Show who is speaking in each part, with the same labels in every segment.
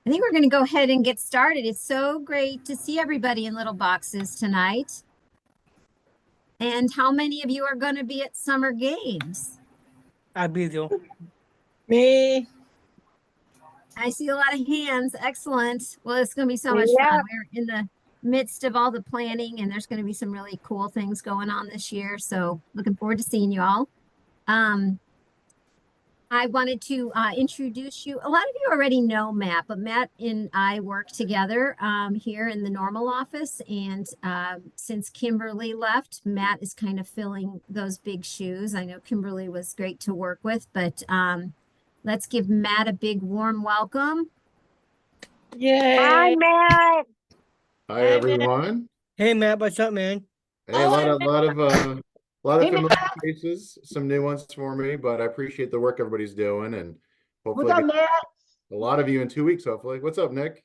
Speaker 1: I think we're going to go ahead and get started. It's so great to see everybody in little boxes tonight. And how many of you are going to be at summer games?
Speaker 2: I video.
Speaker 3: Me.
Speaker 1: I see a lot of hands. Excellent. Well, it's going to be so much fun. We're in the midst of all the planning, and there's going to be some really cool things going on this year. So looking forward to seeing you all. I wanted to introduce you. A lot of you already know Matt, but Matt and I work together here in the normal office. And since Kimberly left, Matt is kind of filling those big shoes. I know Kimberly was great to work with, but let's give Matt a big warm welcome.
Speaker 3: Yay.
Speaker 4: Hi, Matt.
Speaker 5: Hi, everyone.
Speaker 2: Hey, Matt, what's up, man?
Speaker 5: Hey, a lot of
Speaker 3: Hey,
Speaker 5: familiar faces, some new ones for me, but I appreciate the work everybody's doing, and hopefully
Speaker 3: What's up, Matt?
Speaker 5: a lot of you in 2 weeks, hopefully. What's up, Nick?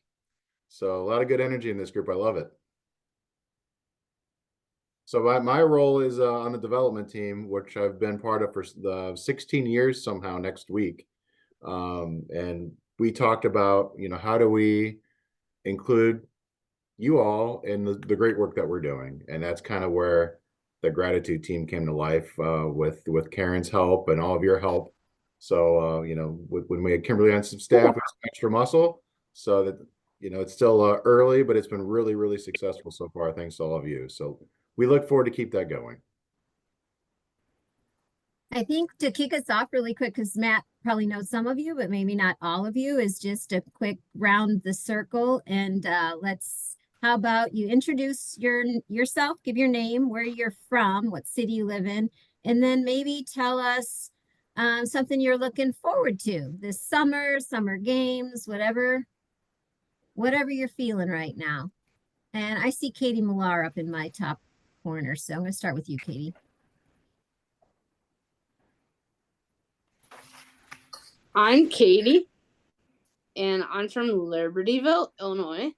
Speaker 5: So a lot of good energy in this group. I love it. So my role is on the development team, which I've been part of for the 16 years somehow next week. And we talked about, how do we include you all in the great work that we're doing. And that's kind of where the gratitude team came to life with Karen's help and all of your help. So, when we had Kimberly on some staff, with some extra muscle, so that, it's still early, but it's been really, really successful so far, thanks to all of you. So we look forward to keep that going.
Speaker 1: I think to kick us off really quick, because Matt probably knows some of you, but maybe not all of you, is just a quick round the circle. And how about you introduce yourself, give your name, where you're from, what city you live in, and then maybe tell us something you're looking forward to this summer games, whatever you're feeling right now. And I see Katie Millar up in my top corner, so I'm going to start with you, Katie.
Speaker 4: I'm Katie, and I'm from Libertyville, Illinois.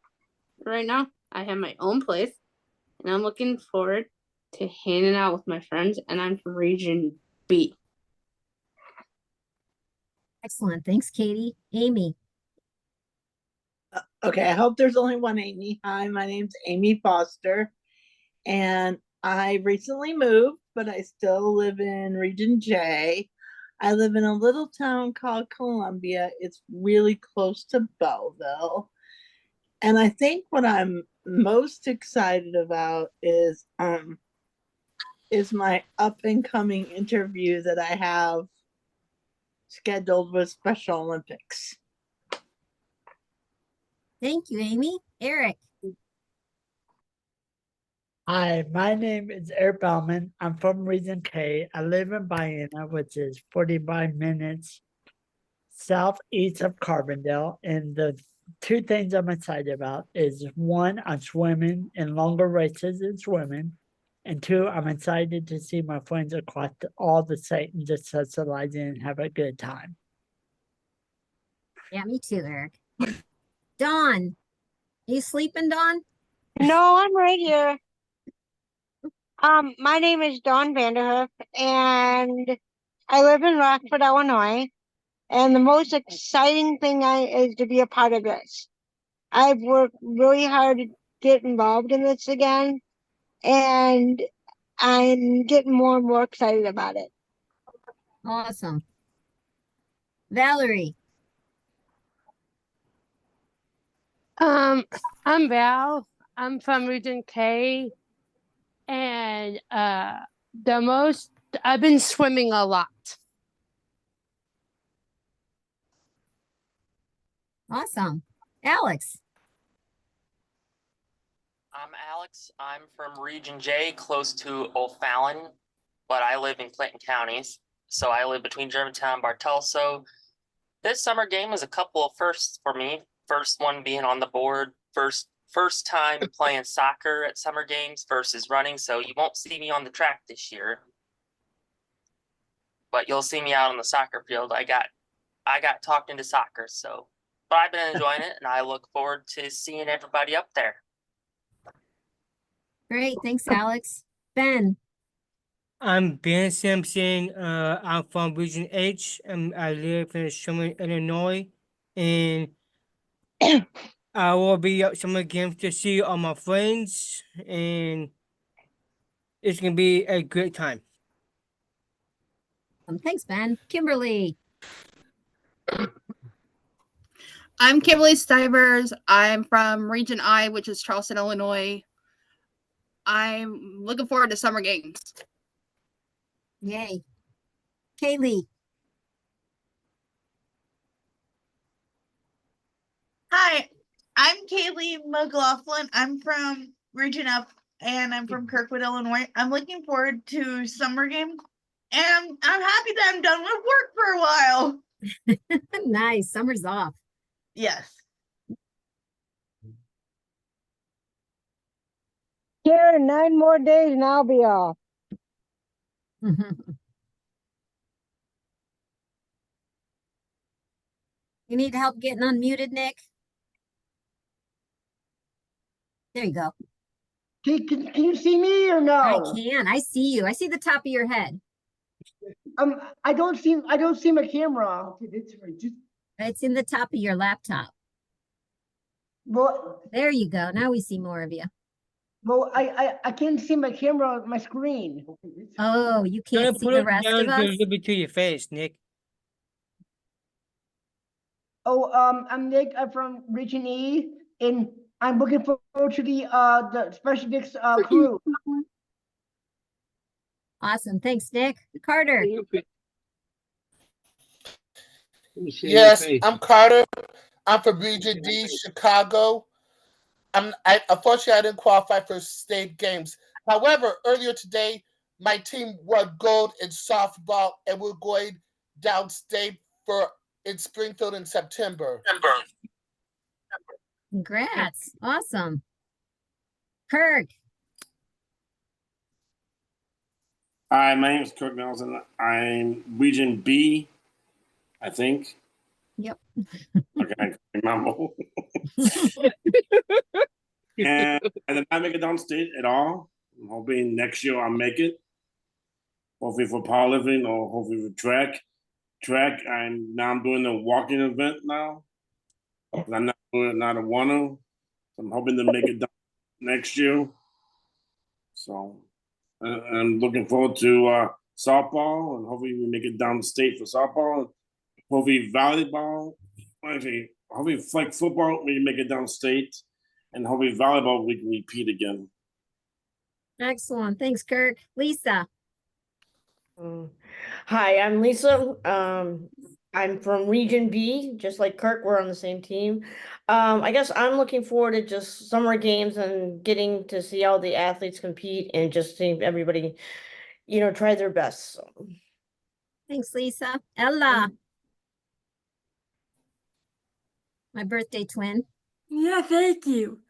Speaker 4: Right now, I have my own place, and I'm looking forward to hanging out with my friends, and I'm from Region B.
Speaker 1: Excellent. Thanks, Katie. Amy.
Speaker 3: Okay, I hope there's only one Amy. Hi, my name's Amy Foster, and I recently moved, but I still live in Region J. I live in a little town called Columbia. It's really close to Belleville. And I think what I'm most excited about is my up and coming interview that I have scheduled with Special Olympics.
Speaker 1: Thank you, Amy. Eric.
Speaker 6: Hi, my name is Eric Bauman. I'm from Region K. I live in Vienna, which is 45 minutes southeast of Carbondale. And the two things I'm excited about is one, I'm swimming in longer races in swimming. And two, I'm excited to see my friends across all the state and just socializing and have a good time.
Speaker 1: Yeah, me too, Eric. Dawn. You sleeping, Dawn?
Speaker 4: No, I'm right here. My name is Dawn Vanderhoof, and I live in Rockford, Illinois. And the most exciting thing is to be a part of this. I've worked really hard to get involved in this again, and I'm getting more and more excited about it.
Speaker 1: Awesome. Valerie.
Speaker 7: I'm Val. I'm from Region K, and I've been swimming a lot.
Speaker 1: Awesome. Alex.
Speaker 8: I'm Alex. I'm from Region J, close to O'Fallon, but I live in Clinton counties. So I live between Germantown and Bartelso. This summer game was a couple of firsts for me. First one being on the board, first time playing soccer at summer games versus running. So you won't see me on the track this year, but you'll see me out on the soccer field. I got talked into soccer, but I've been enjoying it, and I look forward to seeing everybody up there.
Speaker 1: Great. Thanks, Alex. Ben.
Speaker 2: I'm Ben Simpson. I'm from Region H, and I live in Sherman, Illinois. And I will be at summer games to see all my friends, and it's gonna be a great time.
Speaker 1: Thanks, Ben. Kimberly.
Speaker 9: I'm Kimberly Stivers. I'm from Region I, which is Charleston, Illinois. I'm looking forward to summer games.
Speaker 1: Yay. Kaylee.
Speaker 10: Hi, I'm Kaylee McLaughlin. I'm from Region Up and I'm from Kirkwood, Illinois. I'm looking forward to summer game and I'm happy that I'm done with work for a while.
Speaker 1: Nice. Summer's off.
Speaker 10: Yes.
Speaker 4: Karen, 9 more days and I'll be off.
Speaker 1: You need help getting unmuted, Nick? There you go.
Speaker 11: Can you see me or no?
Speaker 1: I can. I see you. I see the top of your head.
Speaker 11: I don't see my camera.
Speaker 1: It's in the top of your laptop.
Speaker 11: Well,
Speaker 1: There you go. Now we see more of you.
Speaker 11: well, I can't see my camera, my screen.
Speaker 1: Oh, you
Speaker 2: Gotta
Speaker 1: can't see
Speaker 2: put
Speaker 1: the
Speaker 2: it
Speaker 1: rest
Speaker 2: down
Speaker 1: of
Speaker 2: to a
Speaker 1: us?
Speaker 2: little bit to your face, Nick.
Speaker 11: Oh, I'm Nick. I'm from Region E, and I'm looking forward to the Special Dicks crew.
Speaker 1: Awesome. Thanks, Nick. Carter.
Speaker 12: Yes, I'm Carter. I'm from Region D, Chicago. Unfortunately, I didn't qualify for state games. However, earlier today, my team won gold in softball, and we're going downstate in Springfield in September.
Speaker 1: Congrats. Awesome. Kirk.
Speaker 13: Hi, my name is Kirk Nelson. I'm Region B, I think.
Speaker 1: Yep.
Speaker 13: Okay, I can't remember. And I did not make it downstate at all. I'm hoping next year I'll make it. Hopefully for powerlifting or hopefully for track. I'm doing a walking event now. I'm not doing it, not a one. I'm hoping to make it down next year. So I'm looking forward to softball, and hopefully we make it down state for softball. Hopefully volleyball. Hopefully flag football we make it down state, and hopefully volleyball we can repeat again.
Speaker 1: Excellent. Thanks, Kirk. Lisa.
Speaker 14: Hi, I'm Lisa. I'm from Region B, just like Kirk, we're on the same team. I guess I'm looking forward to just summer games and getting to see all the athletes compete and just seeing everybody, try their best. So.
Speaker 1: Thanks, Lisa. Ella. My birthday twin.
Speaker 15: Yeah, thank you.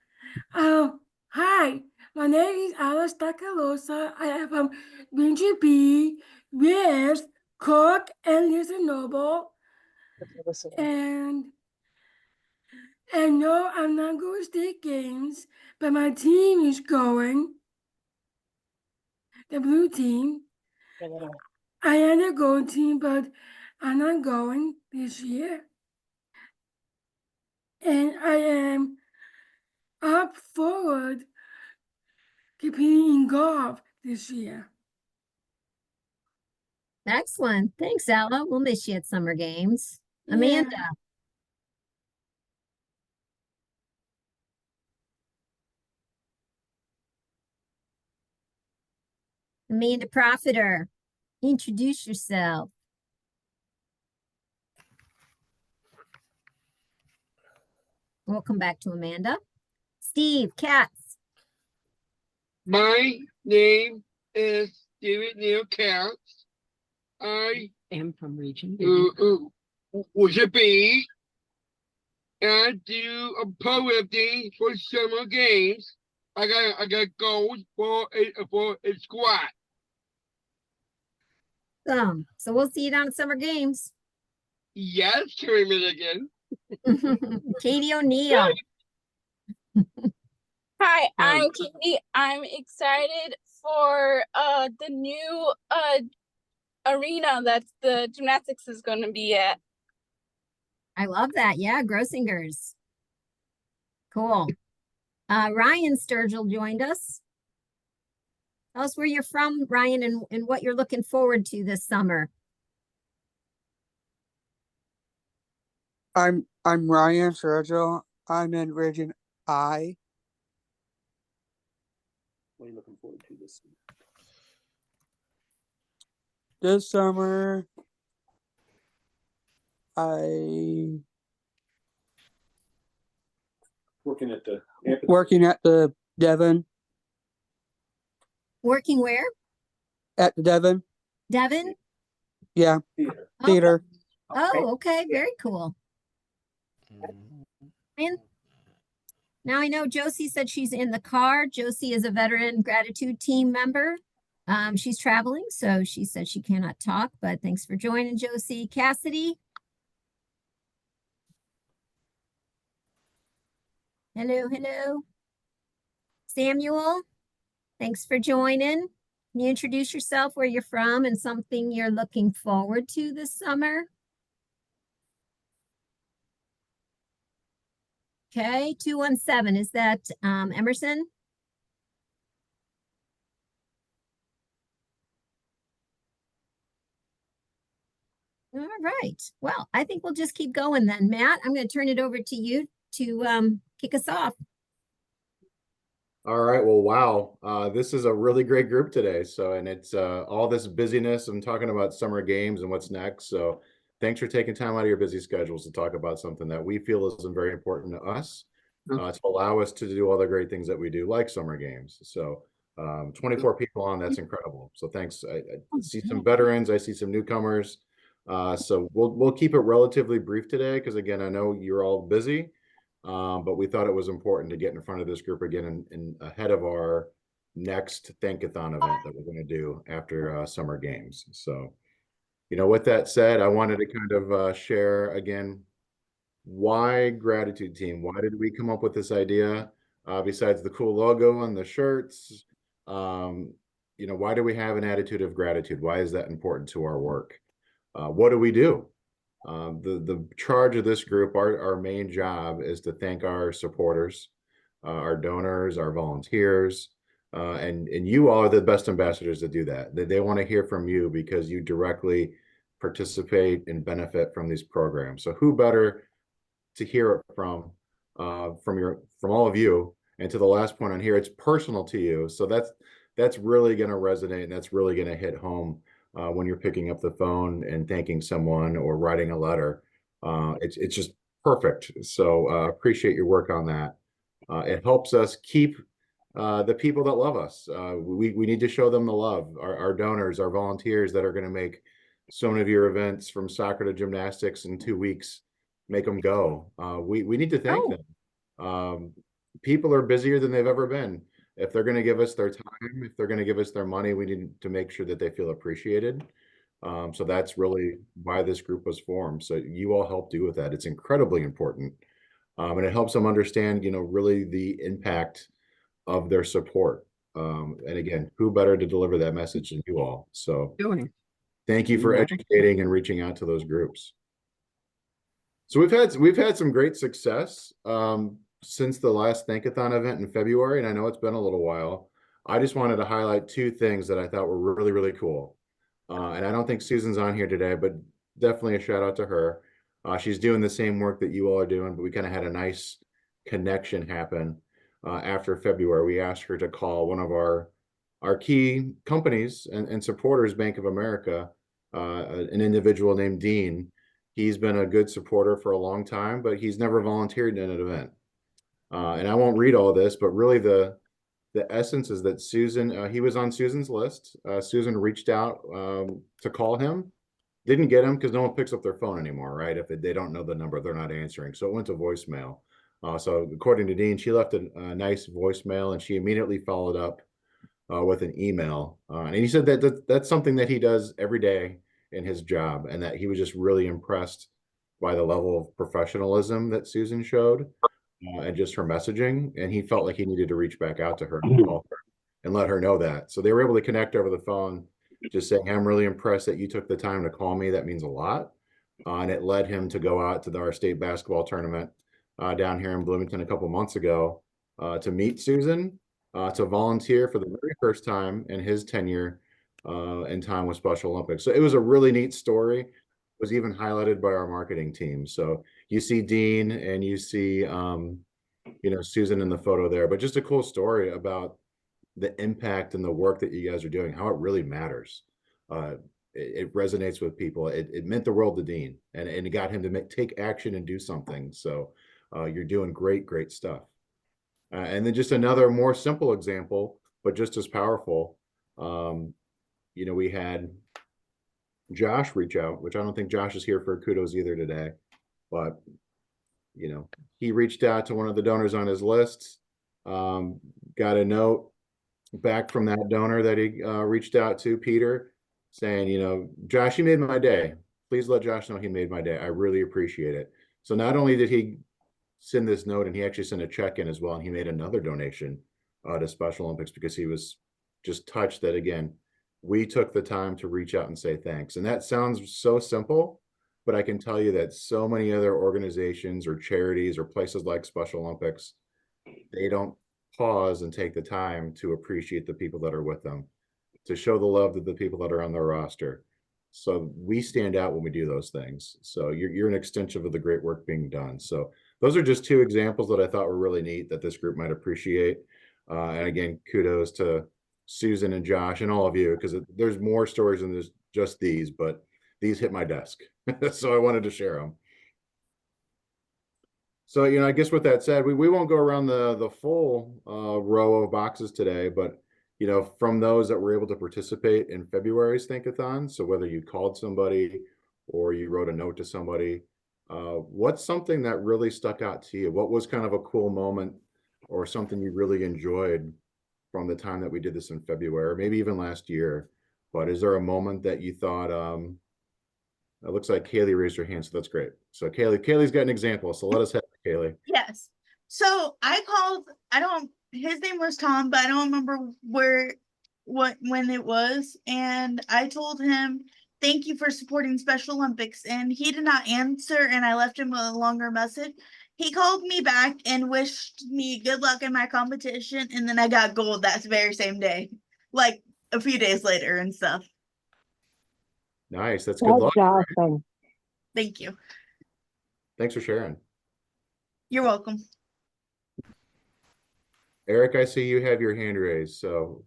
Speaker 15: Hi, my name is Alice Tacalosa. I am from Region B, West, Cork, and Listen Noble. And no, I'm not going to state games, but my team is going. The blue team. I am the gold team, but I'm not going this year. And I am up forward competing in golf this year.
Speaker 1: Excellent. Thanks, Ella. We'll miss you at summer games. Amanda.
Speaker 15: Yeah.
Speaker 1: Amanda Profiter. Introduce yourself. We'll come back to Amanda. Steve Katz.
Speaker 16: My name is David Neil Katz. I
Speaker 17: am from Region
Speaker 16: was a B. I do a powerlifting for summer games. I got gold for a squat.
Speaker 1: So we'll see you down at summer games.
Speaker 16: Yes, Terry Milligan.
Speaker 1: Katie O'Neill.
Speaker 18: Hi, I'm Katie. I'm excited for the new arena that the gymnastics is going to be at.
Speaker 1: I love that. Yeah, Grossinger's. Cool. Ryan Sturgill joined us. Tell us where you're from, Ryan, and what you're looking forward to this summer.
Speaker 17: I'm Ryan Sturgill. I'm in Region I.
Speaker 13: What are you looking forward to this summer?
Speaker 17: This summer, I
Speaker 13: Working at the
Speaker 17: Devon.
Speaker 1: Working where?
Speaker 17: At the Devon.
Speaker 1: Devon?
Speaker 17: Yeah.
Speaker 13: Theater.
Speaker 17: Theater.
Speaker 1: Oh, okay. Very cool. And now I know Josie said she's in the car. Josie is a veteran gratitude team member. She's traveling, so she said she cannot talk, but thanks for joining, Josie. Cassidy? Hello, hello. Samuel? Thanks for joining. Can you introduce yourself, where you're from, and something you're looking forward to this summer? Okay, 217, is that Emerson? All right. Well, I think we'll just keep going then. Matt, I'm going to turn it over to you to kick us off.
Speaker 5: All right. Well, wow. This is a really great group today. So, and it's all this busyness and talking about summer games and what's next. So thanks for taking time out of your busy schedules to talk about something that we feel is very important to us, to allow us to do all the great things that we do, like summer games. So 24 people on, that's incredible. So thanks. I see some veterans, I see some newcomers. So we'll keep it relatively brief today, because again, I know you're all busy. But we thought it was important to get in front of this group again and ahead of our next Thank-a-thon event that we're going to do after summer games. So, with that said, I wanted to kind of share again, why Gratitude Team? Why did we come up with this idea? Besides the cool logo on the shirts, why do we have an attitude of gratitude? Why is that important to our work? What do we do? The charge of this group, our main job is to thank our supporters, our donors, our volunteers, and you all are the best ambassadors to do that. They want to hear from you because you directly participate and benefit from these programs. So who better to hear it from all of you? And to the last point on here, it's personal to you. So that's really going to resonate, and that's really going to hit home when you're picking up the phone and thanking someone or writing a letter. It's just perfect. So appreciate your work on that. It helps us keep the people that love us. We need to show them the love. Our donors, our volunteers that are going to make so many of your events, from soccer to gymnastics, in 2 weeks, make them go. We need to thank them. People are busier than they've ever been. If they're going to give us their time, if they're going to give us their money, we need to make sure that they feel appreciated. So that's really why this group was formed. So you all help do with that. It's incredibly important. And it helps them understand, really the impact of their support. And again, who better to deliver that message than you all? So thank you for educating and reaching out to those groups. So we've had some great success since the last Thank-a-thon event in February, and I know it's been a little while. I just wanted to highlight 2 things that I thought were really, really cool. And I don't think Susan's on here today, but definitely a shout out to her. She's doing the same work that you all are doing, but we kind of had a nice connection happen after February. We asked her to call one of our key companies and supporters, Bank of America, an individual named Dean. He's been a good supporter for a long time, but he's never volunteered in an event. And I won't read all this, but really the essence is that Susan, he was on Susan's list. Susan reached out to call him, didn't get him because no one picks up their phone anymore, right? If they don't know the number, they're not answering. So it went to voicemail. So according to Dean, she left a nice voicemail, and she immediately followed up with an email. And he said that's something that he does every day in his job, and that he was just really impressed by the level of professionalism that Susan showed. And just her messaging, and he felt like he needed to reach back out to her and call her and let her know that. So they were able to connect over the phone, just saying, I'm really impressed that you took the time to call me. That means a lot. And it led him to go out to our state basketball tournament down here in Bloomington a couple months ago to meet Susan, to volunteer for the very first time in his tenure in time with Special Olympics. So it was a really neat story. It was even highlighted by our marketing team. So you see Dean and you see Susan in the photo there, but just a cool story about the impact and the work that you guys are doing, how it really matters. It resonates with people. It meant the world to Dean, and it got him to take action and do something. So you're doing great stuff. And then just another more simple example, but just as powerful. We had Josh reach out, which I don't think Josh is here for kudos either today, but he reached out to one of the donors on his list, got a note back from that donor that he reached out to, Peter, saying, Josh, you made my day. Please let Josh know he made my day. I really appreciate it. So not only did he send this note, and he actually sent a check in as well, and he made another donation to Special Olympics because he was just touched that, again, we took the time to reach out and say thanks. And that sounds so simple, but I can tell you that so many other organizations or charities or places like Special Olympics, they don't pause and take the time to appreciate the people that are with them, to show the love to the people that are on their roster. So we stand out when we do those things. So you're an extension of the great work being done. So those are just two examples that I thought were really neat that this group might appreciate. And again, kudos to Susan and Josh and all of you, because there's more stories than just these, but these hit my desk. So I wanted to share them. So, I guess with that said, we won't go around the full row of boxes today, but, from those that were able to participate in February's Thank-a-thon, so whether you called somebody or you wrote a note to somebody, what's something that really stuck out to you? What was kind of a cool moment or something you really enjoyed from the time that we did this in February, or maybe even last year? But is there a moment that you thought, it looks like Kaylee raised her hand, so that's great. So Kaylee's got an example, so let us have it, Kaylee.
Speaker 10: Yes. So I called, his name was Tom, but I don't remember when it was. And I told him, thank you for supporting Special Olympics. And he did not answer, and I left him a longer message. He called me back and wished me good luck in my competition. And then I got gold that very same day, like a few days later and stuff.
Speaker 5: Nice. That's good luck.
Speaker 4: Awesome.
Speaker 10: Thank you.
Speaker 5: Thanks for sharing.
Speaker 10: You're welcome.
Speaker 5: Eric, I see you have your hand raised, so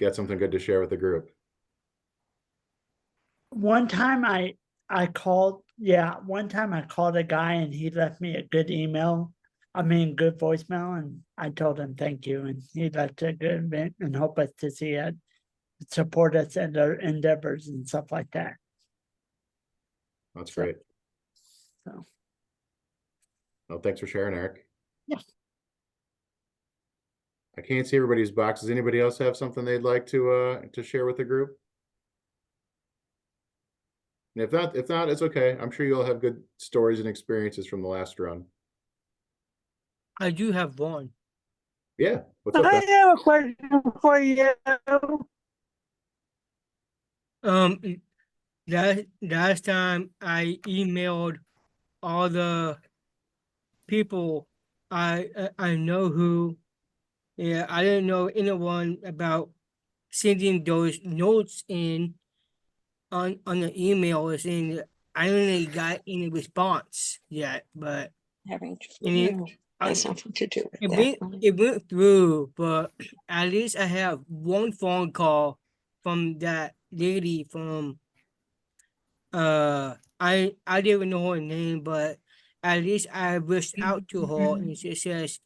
Speaker 5: got something good to share with the group.
Speaker 6: One time I called a guy and he left me a good good voicemail, and I told him thank you, and he left a good event and hope us to see it, support us in our endeavors and stuff like that.
Speaker 5: That's great.
Speaker 6: So.
Speaker 5: Well, thanks for sharing, Eric.
Speaker 6: Yeah.
Speaker 5: I can't see everybody's box. Does anybody else have something they'd like to share with the group? And if not, it's okay. I'm sure you all have good stories and experiences from the last run.
Speaker 2: I do have one.
Speaker 5: Yeah. What's up,
Speaker 6: I
Speaker 5: Ben?
Speaker 6: have a question for you.
Speaker 2: Last time I emailed all the people I know who, yeah, I didn't know anyone about sending those notes in on the emails, and I only got any response yet, but
Speaker 19: Having
Speaker 2: something
Speaker 19: to do with
Speaker 2: it went through, but at least I have one phone call from that lady from I didn't even know her name, but at least I reached out to her, and she says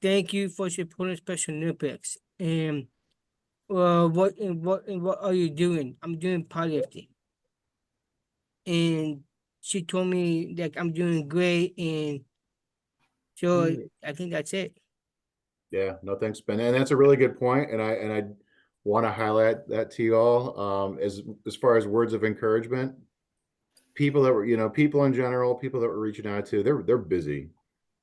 Speaker 2: thank you for supporting Special Olympics, and what are you doing? I'm doing powerlifting, and she told me that I'm doing great, and so I think that's it.
Speaker 5: Yeah, no, thanks, Ben. And that's a really good point. And I want to highlight that to you all. As far as words of encouragement, people that were, people in general, people that were reaching out to, they're busy.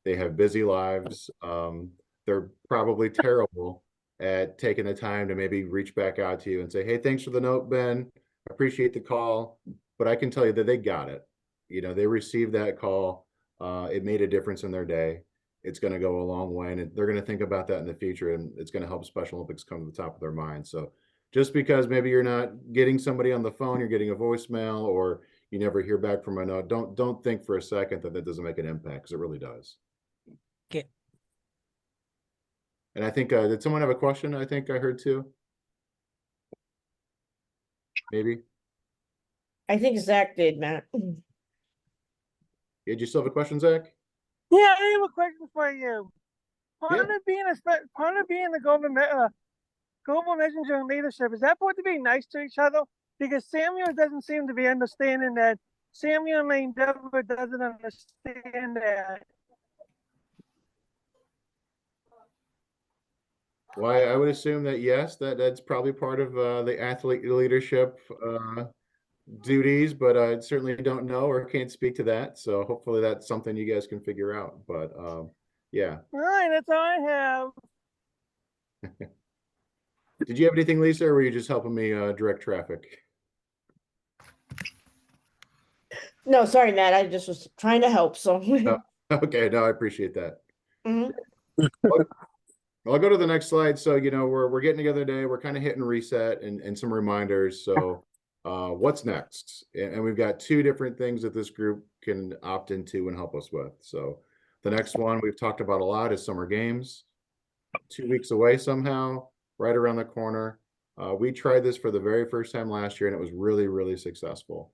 Speaker 5: They have busy lives. They're probably terrible at taking the time to maybe reach back out to you and say, hey, thanks for the note, Ben. Appreciate the call. But I can tell you that they got it. They received that call. it made a difference in their day. It's going to go a long way, and they're going to think about that in the future, and it's going to help Special Olympics come to the top of their mind. So just because maybe you're not getting somebody on the phone, you're getting a voicemail, or you never hear back from a note, don't think for a second that that doesn't make an impact, because it really does.
Speaker 2: Okay.
Speaker 5: And I think, did someone have a question? I think I heard too. Maybe.
Speaker 14: I think Zach did, Matt.
Speaker 5: Did you still have a question, Zach?
Speaker 19: Yeah, I have a question for you. Part
Speaker 5: Yeah.
Speaker 19: of being part of being the global messenger in leadership, is that supposed to be nice to each other? Because Samuel doesn't seem to be understanding that. Samuel and Endeavor doesn't understand that.
Speaker 5: Well, I would assume that yes, that's probably part of the athlete leadership duties, but I certainly don't know or can't speak to that. So hopefully that's something you guys can figure out. But yeah.
Speaker 19: All right, that's all I have.
Speaker 5: Did you have anything, Lisa, or were you just helping me direct traffic?
Speaker 14: No, sorry, Matt. I just was trying to help. So.
Speaker 5: Oh, okay, no, I appreciate that.
Speaker 14: Mhm.
Speaker 5: I'll go to the next slide. So, you know, we're getting together today. We're kind of hitting reset and some reminders. So what's next? And we've got two different things that this group can opt into and help us with. So the next one we've talked about a lot is summer games. 2 weeks away somehow, right around the corner. We tried this for the very first time last year, and it was really, really successful.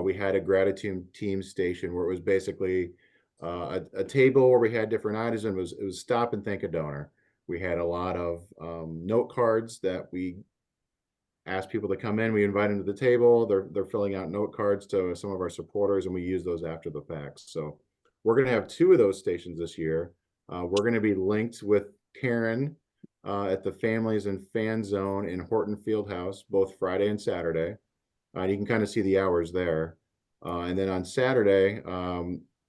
Speaker 5: We had a gratitude team station where it was basically a table where we had different items, and it was stop and thank a donor. We had a lot of note cards that we asked people to come in. We invite them to the table. They're filling out note cards to some of our supporters, and we use those after the fact. So we're going to have 2 of those stations this year. We're going to be linked with Karen at the Families and Fan Zone in Horton Fieldhouse, both Friday and Saturday. You can kind of see the hours there. And then on Saturday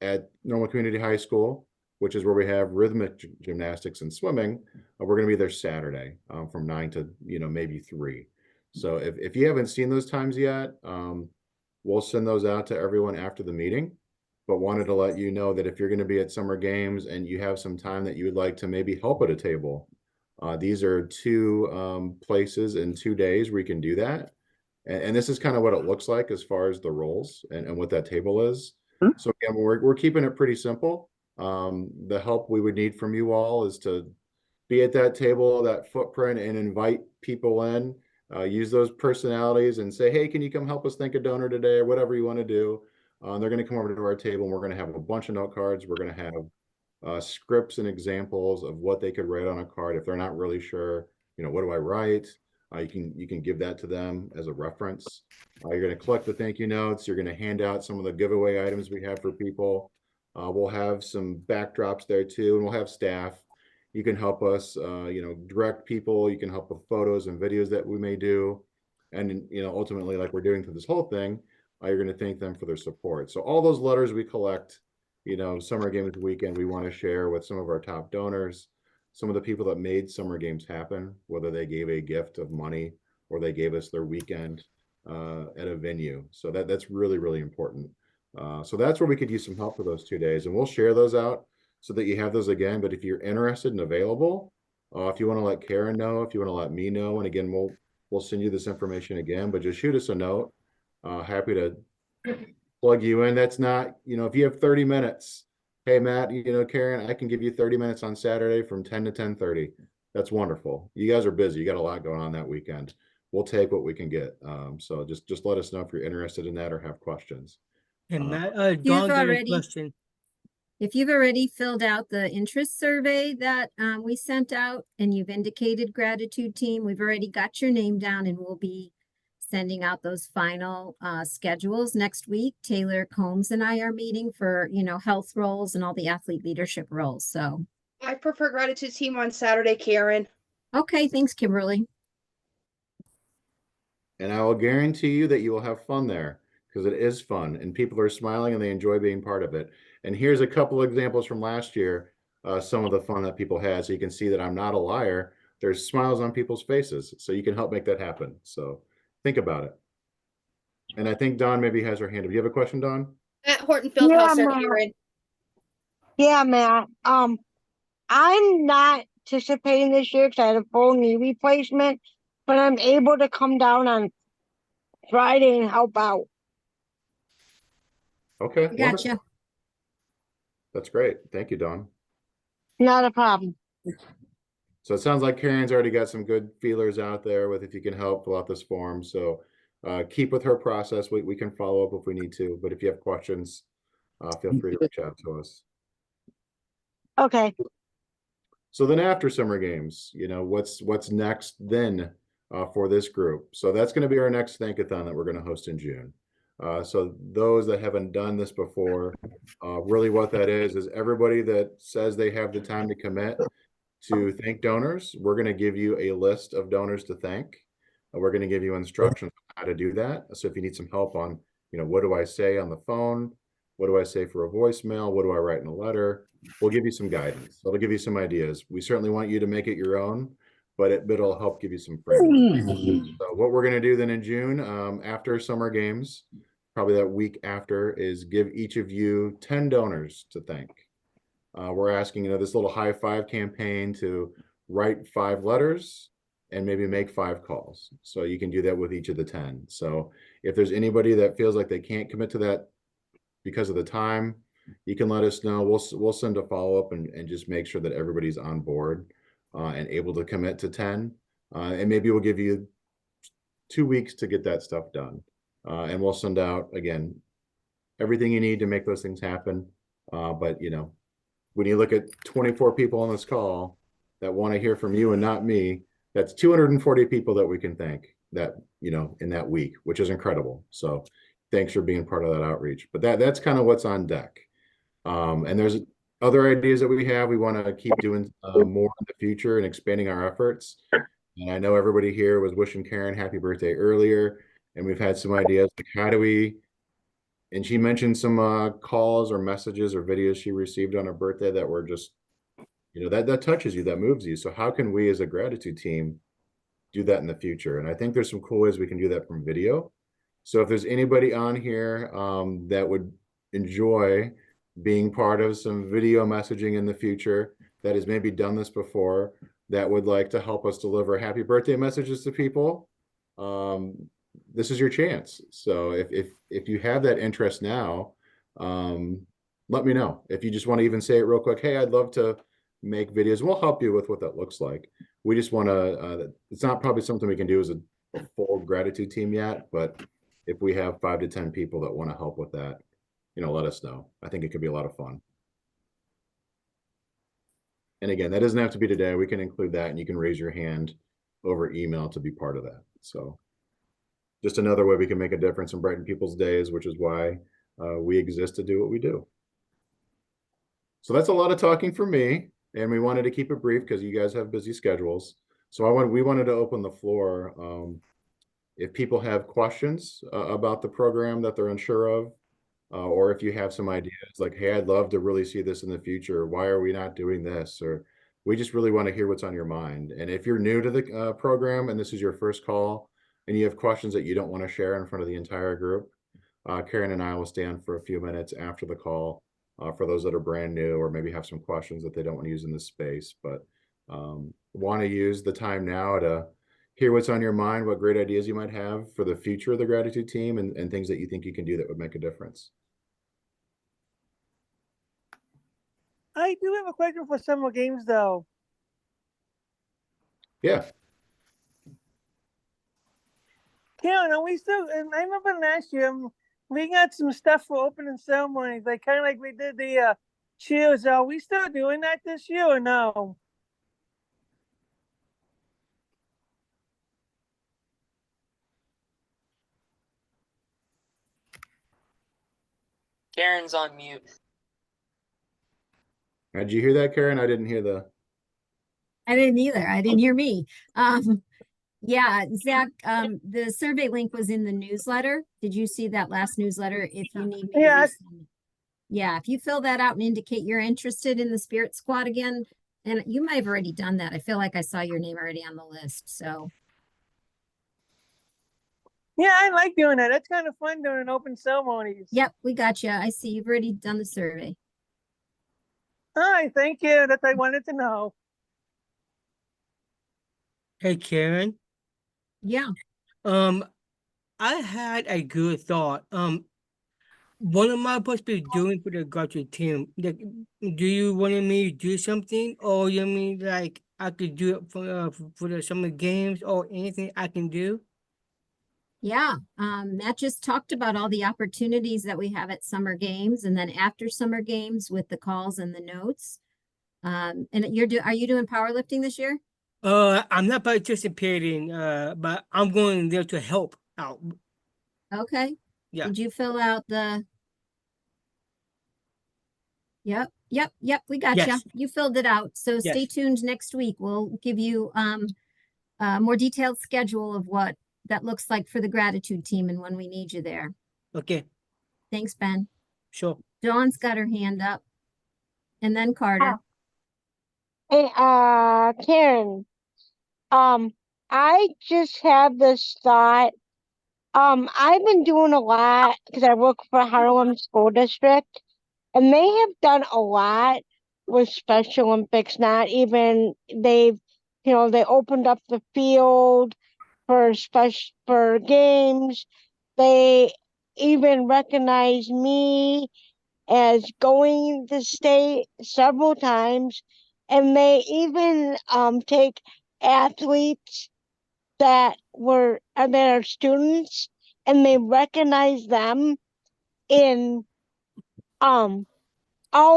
Speaker 5: at Normal Community High School, which is where we have rhythmic gymnastics and swimming, we're going to be there Saturday from 9 to maybe 3. So if you haven't seen those times yet, we'll send those out to everyone after the meeting. But wanted to let you know that if you're going to be at summer games and you have some time that you would like to maybe help at a table, these are 2 places in 2 days where you can do that. And this is kind of what it looks like as far as the roles and what that table is. So again, we're keeping it pretty simple. The help we would need from you all is to be at that table, that footprint, and invite people in. Use those personalities and say, hey, can you come help us thank a donor today, or whatever you want to do. They're going to come over to our table, and we're going to have a bunch of note cards. We're going to have scripts and examples of what they could write on a card if they're not really sure. What do I write? You can give that to them as a reference. You're going to collect the thank you notes. You're going to hand out some of the giveaway items we have for people. We'll have some backdrops there too, and we'll have staff. You can help us, direct people. You can help with photos and videos that we may do. And, ultimately, like we're doing through this whole thing, you're going to thank them for their support. So all those letters we collect, Summer Games Weekend, we want to share with some of our top donors, some of the people that made Summer Games happen, whether they gave a gift of money or they gave us their weekend at a venue. So that's really, really important. So that's where we could use some help for those 2 days. And we'll share those out so that you have those again. But if you're interested and available, if you want to let Karen know, if you want to let me know, and again, we'll send you this information again, but just shoot us a note. Happy to plug you in. That's not, if you have 30 minutes, hey, Matt, Karen, I can give you 30 minutes on Saturday from 10 to 10:30. That's wonderful. You guys are busy. You got a lot going on that weekend. We'll take what we can get. So just let us know if you're interested in that or have questions.
Speaker 2: And Matt,
Speaker 1: You've
Speaker 2: Dawn got a
Speaker 1: already,
Speaker 2: question.
Speaker 1: if you've already filled out the interest survey that we sent out and you've indicated gratitude team, we've already got your name down, and we'll be sending out those final schedules next week. Taylor Combs and I are meeting for, health roles and all the athlete leadership roles. So
Speaker 9: I prefer gratitude team on Saturday, Karen.
Speaker 1: okay, thanks, Kimberly.
Speaker 5: And I will guarantee you that you will have fun there, because it is fun and people are smiling and they enjoy being part of it. And here's a couple of examples from last year, some of the fun that people had. So you can see that I'm not a liar. There's smiles on people's faces. So you can help make that happen. So think about it. And I think Dawn maybe has her hand up. Do you have a question, Dawn?
Speaker 9: At Horton Fieldhouse,
Speaker 19: Yeah,
Speaker 9: Karen.
Speaker 4: Yeah, Matt. I'm not participating this year because I had a full knee replacement, but I'm able to come down on Friday and help out.
Speaker 5: Okay,
Speaker 1: I
Speaker 5: wonderful.
Speaker 1: gotcha.
Speaker 5: That's great. Thank you, Dawn.
Speaker 4: Not a problem.
Speaker 5: So it sounds like Karen's already got some good feelers out there with if you can help fill out this form. So keep with her process. We can follow up if we need to, but if you have questions, feel free to reach out to us.
Speaker 4: Okay.
Speaker 5: So then after summer games, what's next then for this group? So that's going to be our next Thank-a-thon that we're going to host in June. So those that haven't done this before, really what that is everybody that says they have the time to commit to thank donors, we're going to give you a list of donors to thank. We're going to give you instructions on how to do that. So if you need some help on, what do I say on the phone? What do I say for a voicemail? What do I write in a letter? We'll give you some guidance. It'll give you some ideas. We certainly want you to make it your own, but it'll help give you some framework. So what we're going to do then in June, after summer games, probably that week after, is give each of you 10 donors to thank. We're asking, this little high five campaign to write 5 letters and maybe make 5 calls. So you can do that with each of the 10. So if there's anybody that feels like they can't commit to that because of the time, you can let us know. We'll send a follow-up and just make sure that everybody's on board and able to commit to 10. And maybe we'll give you 2 weeks to get that stuff done. And we'll send out, again, everything you need to make those things happen. But, when you look at 24 people on this call that want to hear from you and not me, that's 240 people that we can thank that, in that week, which is incredible. So thanks for being part of that outreach. But that's kind of what's on deck. And there's other ideas that we have. We want to keep doing more in the future and expanding our efforts. And I know everybody here was wishing Karen happy birthday earlier, and we've had some ideas like how do we, and she mentioned some calls or messages or videos she received on her birthday that were just, that touches you, that moves you. So how can we as a gratitude team do that in the future? And I think there's some cool ways we can do that from video. So if there's anybody on here that would enjoy being part of some video messaging in the future that has maybe done this before, that would like to help us deliver happy birthday messages to people, this is your chance. So if you have that interest now, let me know. If you just want to even say it real quick, hey, I'd love to make videos. We'll help you with what that looks like. We just want to, it's not probably something we can do as a full gratitude team yet, but if we have 5 to 10 people that want to help with that, let us know. I think it could be a lot of fun. And again, that doesn't have to be today. We can include that and you can raise your hand over email to be part of that. So just another way we can make a difference and brighten people's days, which is why we exist to do what we do. So that's a lot of talking for me, and we wanted to keep it brief because you guys have busy schedules. So we wanted to open the floor. If people have questions about the program that they're unsure of, or if you have some ideas like, hey, I'd love to really see this in the future. Why are we not doing this? Or we just really want to hear what's on your mind. And if you're new to the program and this is your first call and you have questions that you don't want to share in front of the entire group, Karen and I will stay on for a few minutes after the call for those that are brand new or maybe have some questions that they don't want to use in this space, but want to use the time now to hear what's on your mind, what great ideas you might have for the future of the gratitude team and things that you think you can do that would make a difference.
Speaker 19: I do have a question for summer games though.
Speaker 5: Yeah.
Speaker 19: Karen, are we still, and I remember last year, we got some stuff for opening ceremonies, like kind of like we did the cheers. Are we still doing that this year or no?
Speaker 8: Karen's on mute.
Speaker 5: Did you hear that, Karen? I didn't hear
Speaker 1: I didn't either. I didn't hear me. Yeah, Zach, the survey link was in the newsletter. Did you see that last newsletter? If you need me to resend it. Yeah, if you fill that out and indicate you're interested in the Spirit Squad again, and you might have already done that. I feel like I saw your name already on the list, so.
Speaker 19: Yeah, I like doing that. That's kind of fun doing open ceremonies.
Speaker 1: Yep, we got you. I see you've already done the survey.
Speaker 19: Hi, thank you. That I wanted to know.
Speaker 2: Hey, Karen.
Speaker 1: Yeah.
Speaker 2: I had a good thought. What am I supposed to be doing for the graduate team? Like, do you want me to do something, or you mean like I could do it for the summer games, or anything I can do?
Speaker 1: Yeah, Matt just talked about all the opportunities that we have at summer games and then after summer games with the calls and the notes. And are you doing powerlifting this year?
Speaker 2: I'm not participating, but I'm going there to help out.
Speaker 1: Okay.
Speaker 2: Yeah.
Speaker 1: Did you fill out the? Yep, we got you.
Speaker 2: Yes.
Speaker 1: You filled it out. So stay
Speaker 2: Yes.
Speaker 1: tuned next week. We'll give you a more detailed schedule of what that looks like for the gratitude team and when we need you there.
Speaker 2: Okay.
Speaker 1: Thanks, Ben.
Speaker 2: Sure.
Speaker 1: Dawn's got her hand up. And then Carter.
Speaker 4: Hey, Karen, I just have this thought. I've been doing a lot because I work for Harlem School District, and they have done a lot with Special Olympics. Not even they opened up the field for games. They even recognized me as going to state several times, and they even take athletes that are students, and they recognize them in all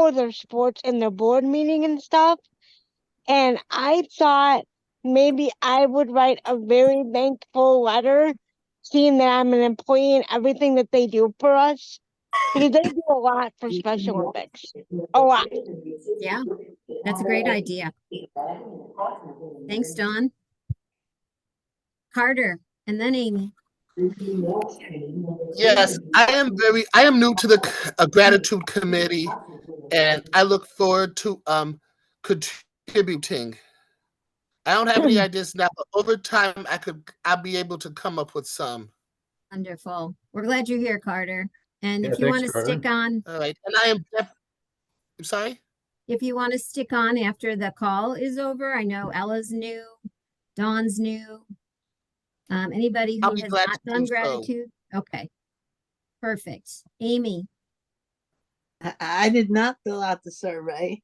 Speaker 4: of their sports in their board meeting and stuff. And I thought maybe I would write a very thankful letter, seeing that I'm an employee and everything that they do for us, because they do a lot for Special Olympics. A lot.
Speaker 1: Yeah, that's a great idea. Thanks, Dawn. Carter, and then Amy.
Speaker 12: Yes, I am new to the gratitude committee, and I look forward to contributing. I don't have any ideas now, but over time I'll be able to come up with some.
Speaker 1: Wonderful. We're glad you're here, Carter. And
Speaker 5: Yeah,
Speaker 1: if you
Speaker 5: thanks,
Speaker 1: want to
Speaker 5: Carter.
Speaker 1: stick on,
Speaker 12: All right, and I am. I'm sorry.
Speaker 1: if you want to stick on after the call is over, I know Ella's new, Dawn's new. Anybody
Speaker 12: I'll
Speaker 1: who
Speaker 12: be
Speaker 1: has
Speaker 12: glad
Speaker 1: not
Speaker 12: to
Speaker 1: done
Speaker 12: do so.
Speaker 1: gratitude? Okay, perfect. Amy.
Speaker 3: I did not fill out the survey,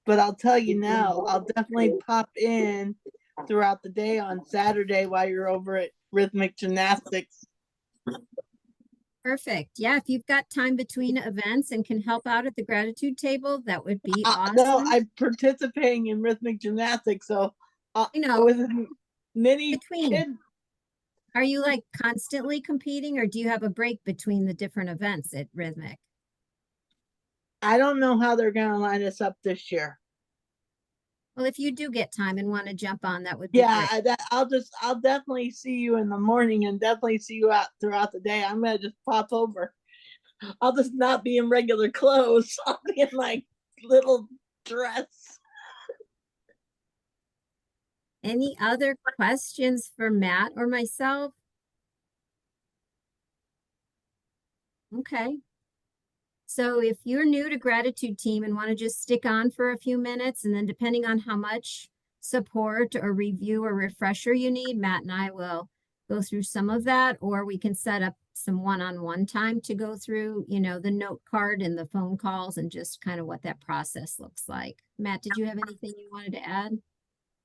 Speaker 3: but I'll tell you now, I'll definitely pop in throughout the day on Saturday while you're over at rhythmic gymnastics.
Speaker 1: Perfect. Yeah, if you've got time between events and can help out at the gratitude table, that would be
Speaker 3: No,
Speaker 1: awesome.
Speaker 3: I'm participating in rhythmic gymnastics, so
Speaker 1: I know.
Speaker 3: with many kids.
Speaker 1: Are you like constantly competing, or do you have a break between the different events at Rhythmic?
Speaker 3: I don't know how they're going to line us up this year.
Speaker 1: Well, if you do get time and want to jump on, that would be
Speaker 3: Yeah,
Speaker 1: great.
Speaker 3: I'll definitely see you in the morning and definitely see you out throughout the day. I'm gonna just pop over. I'll just not be in regular clothes. I'll be in like little dress.
Speaker 1: Any other questions for Matt or myself? Okay. So if you're new to gratitude team and want to just stick on for a few minutes, and then depending on how much support or review or refresher you need, Matt and I will go through some of that, or we can set up some one-on-one time to go through, the note card and the phone calls and just kind of what that process looks like. Matt, did you have anything you wanted to add?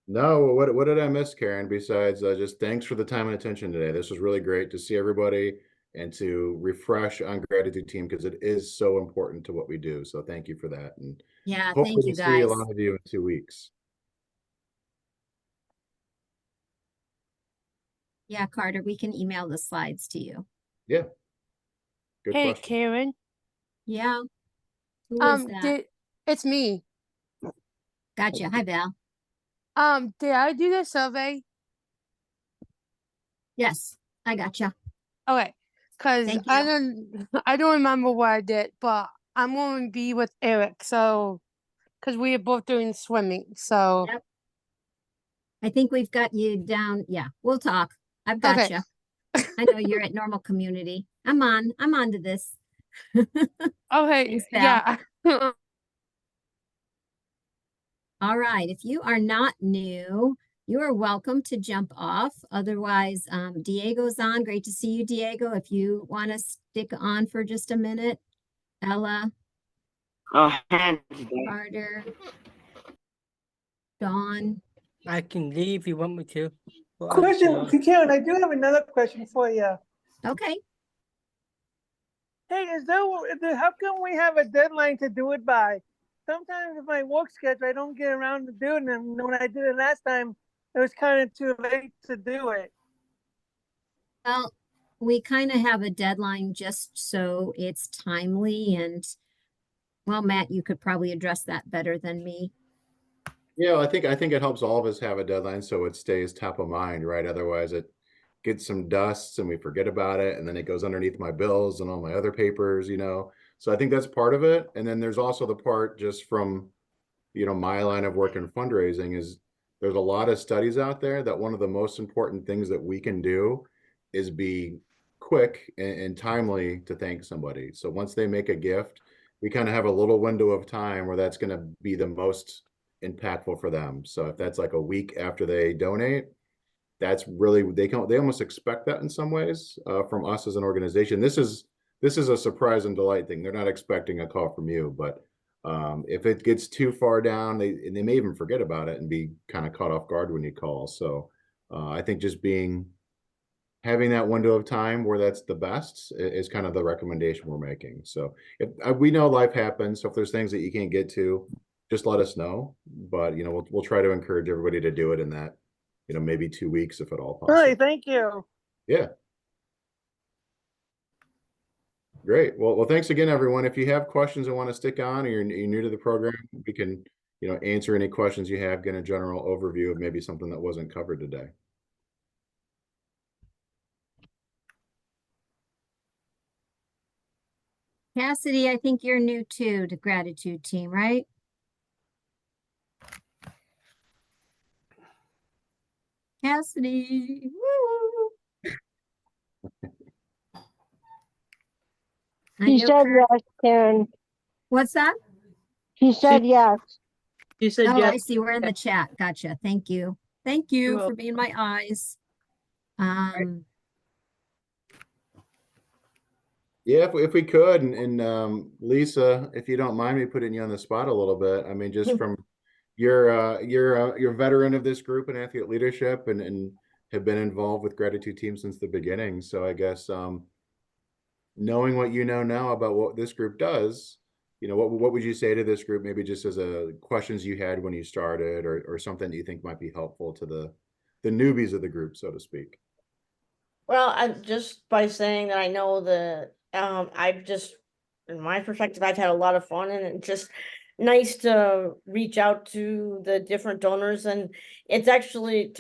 Speaker 5: No, what did I miss, Karen? Besides just thanks for the time and attention today. This was really great to see everybody and to refresh on gratitude team because it is so important to what we do. So thank you for that. And
Speaker 1: Yeah,
Speaker 5: hopefully
Speaker 1: thank you
Speaker 5: we'll see a
Speaker 1: guys.
Speaker 5: lot of you in 2 weeks.
Speaker 1: Yeah, Carter, we can email the slides to you.
Speaker 5: Yeah. Good
Speaker 7: Hey,
Speaker 5: question.
Speaker 7: Karen.
Speaker 1: Yeah. Who is that?
Speaker 7: It's me.
Speaker 1: Gotcha. Hi, Val.
Speaker 7: Did I do the survey?
Speaker 1: Yes, I gotcha.
Speaker 7: Okay, because
Speaker 1: Thank
Speaker 7: I
Speaker 1: you.
Speaker 7: don't remember what I did, but I'm going to be with Eric, so because we are both doing swimming, so
Speaker 1: Yep. I think we've got you down. Yeah, we'll talk. I've got
Speaker 7: okay.
Speaker 1: you. I know you're at normal community. I'm on to this.
Speaker 7: Okay,
Speaker 1: Thanks, Val.
Speaker 7: yeah.
Speaker 1: All right, if you are not new, you are welcome to jump off. Otherwise, Diego's on. Great to see you, Diego. If you want to stick on for just a minute, Ella, Carter, Dawn.
Speaker 2: I can leave if you want me to.
Speaker 19: Question, Karen, I do have another question for you.
Speaker 1: Okay.
Speaker 19: Hey, how come we have a deadline to do it by? Sometimes with my work schedule, I don't get around to doing it. And when I did it last time, it was kind of too late to do it.
Speaker 1: Well, we kind of have a deadline just so it's timely and, well, Matt, you could probably address that better than me.
Speaker 5: Yeah, I think it helps all of us have a deadline so it stays top of mind, right? Otherwise it gets some dust and we forget about it, and then it goes underneath my bills and all my other papers, you know. So I think that's part of it. And then there's also the part just from, you know, my line of work in fundraising is there's a lot of studies out there that one of the most important things that we can do is be quick and timely to thank somebody. So once they make a gift, we kind of have a little window of time where that's going to be the most impactful for them. So if that's like a week after they donate, that's really, they almost expect that in some ways from us as an organization. This is a surprise and delight thing. They're not expecting a call from you, but if it gets too far down, they may even forget about it and be kind of caught off guard when you call. So I think just having that window of time where that's the best is kind of the recommendation we're making. So if we know life happens, so if there's things that you can't get to, just let us know. But you know, we'll try to encourage everybody to do it in that, you know, maybe 2 weeks if at all
Speaker 19: All
Speaker 5: possible.
Speaker 19: right, thank you.
Speaker 5: Yeah. Great. Well, thanks again, everyone. If you have questions and want to stick on, or you're new to the program, we can, you know, answer any questions you have, get a general overview of maybe something that wasn't covered today.
Speaker 1: Cassidy, I think you're new too to Gratitude Team, right? Cassidy, woo!
Speaker 4: He said yes, Karen.
Speaker 1: What's that?
Speaker 4: He said yes.
Speaker 3: She said
Speaker 1: Oh,
Speaker 3: yes.
Speaker 1: I see. We're in the chat. Gotcha. Thank you. Thank you for being my eyes.
Speaker 5: Yeah, if we could, and Lisa, if you don't mind me putting you on the spot a little bit, I mean, just from you're veteran of this group and athlete leadership, and have been involved with Gratitude Team since the beginning. So I guess knowing what you know now about what this group does, you know, what would you say to this group? Maybe just as a questions you had when you started, or something that you think might be helpful to the newbies of the group, so to speak.
Speaker 14: Well, I just by saying that I know that I've just, in my perspective, I've had a lot of fun, and it's just nice to reach out to the different donors. And it's actually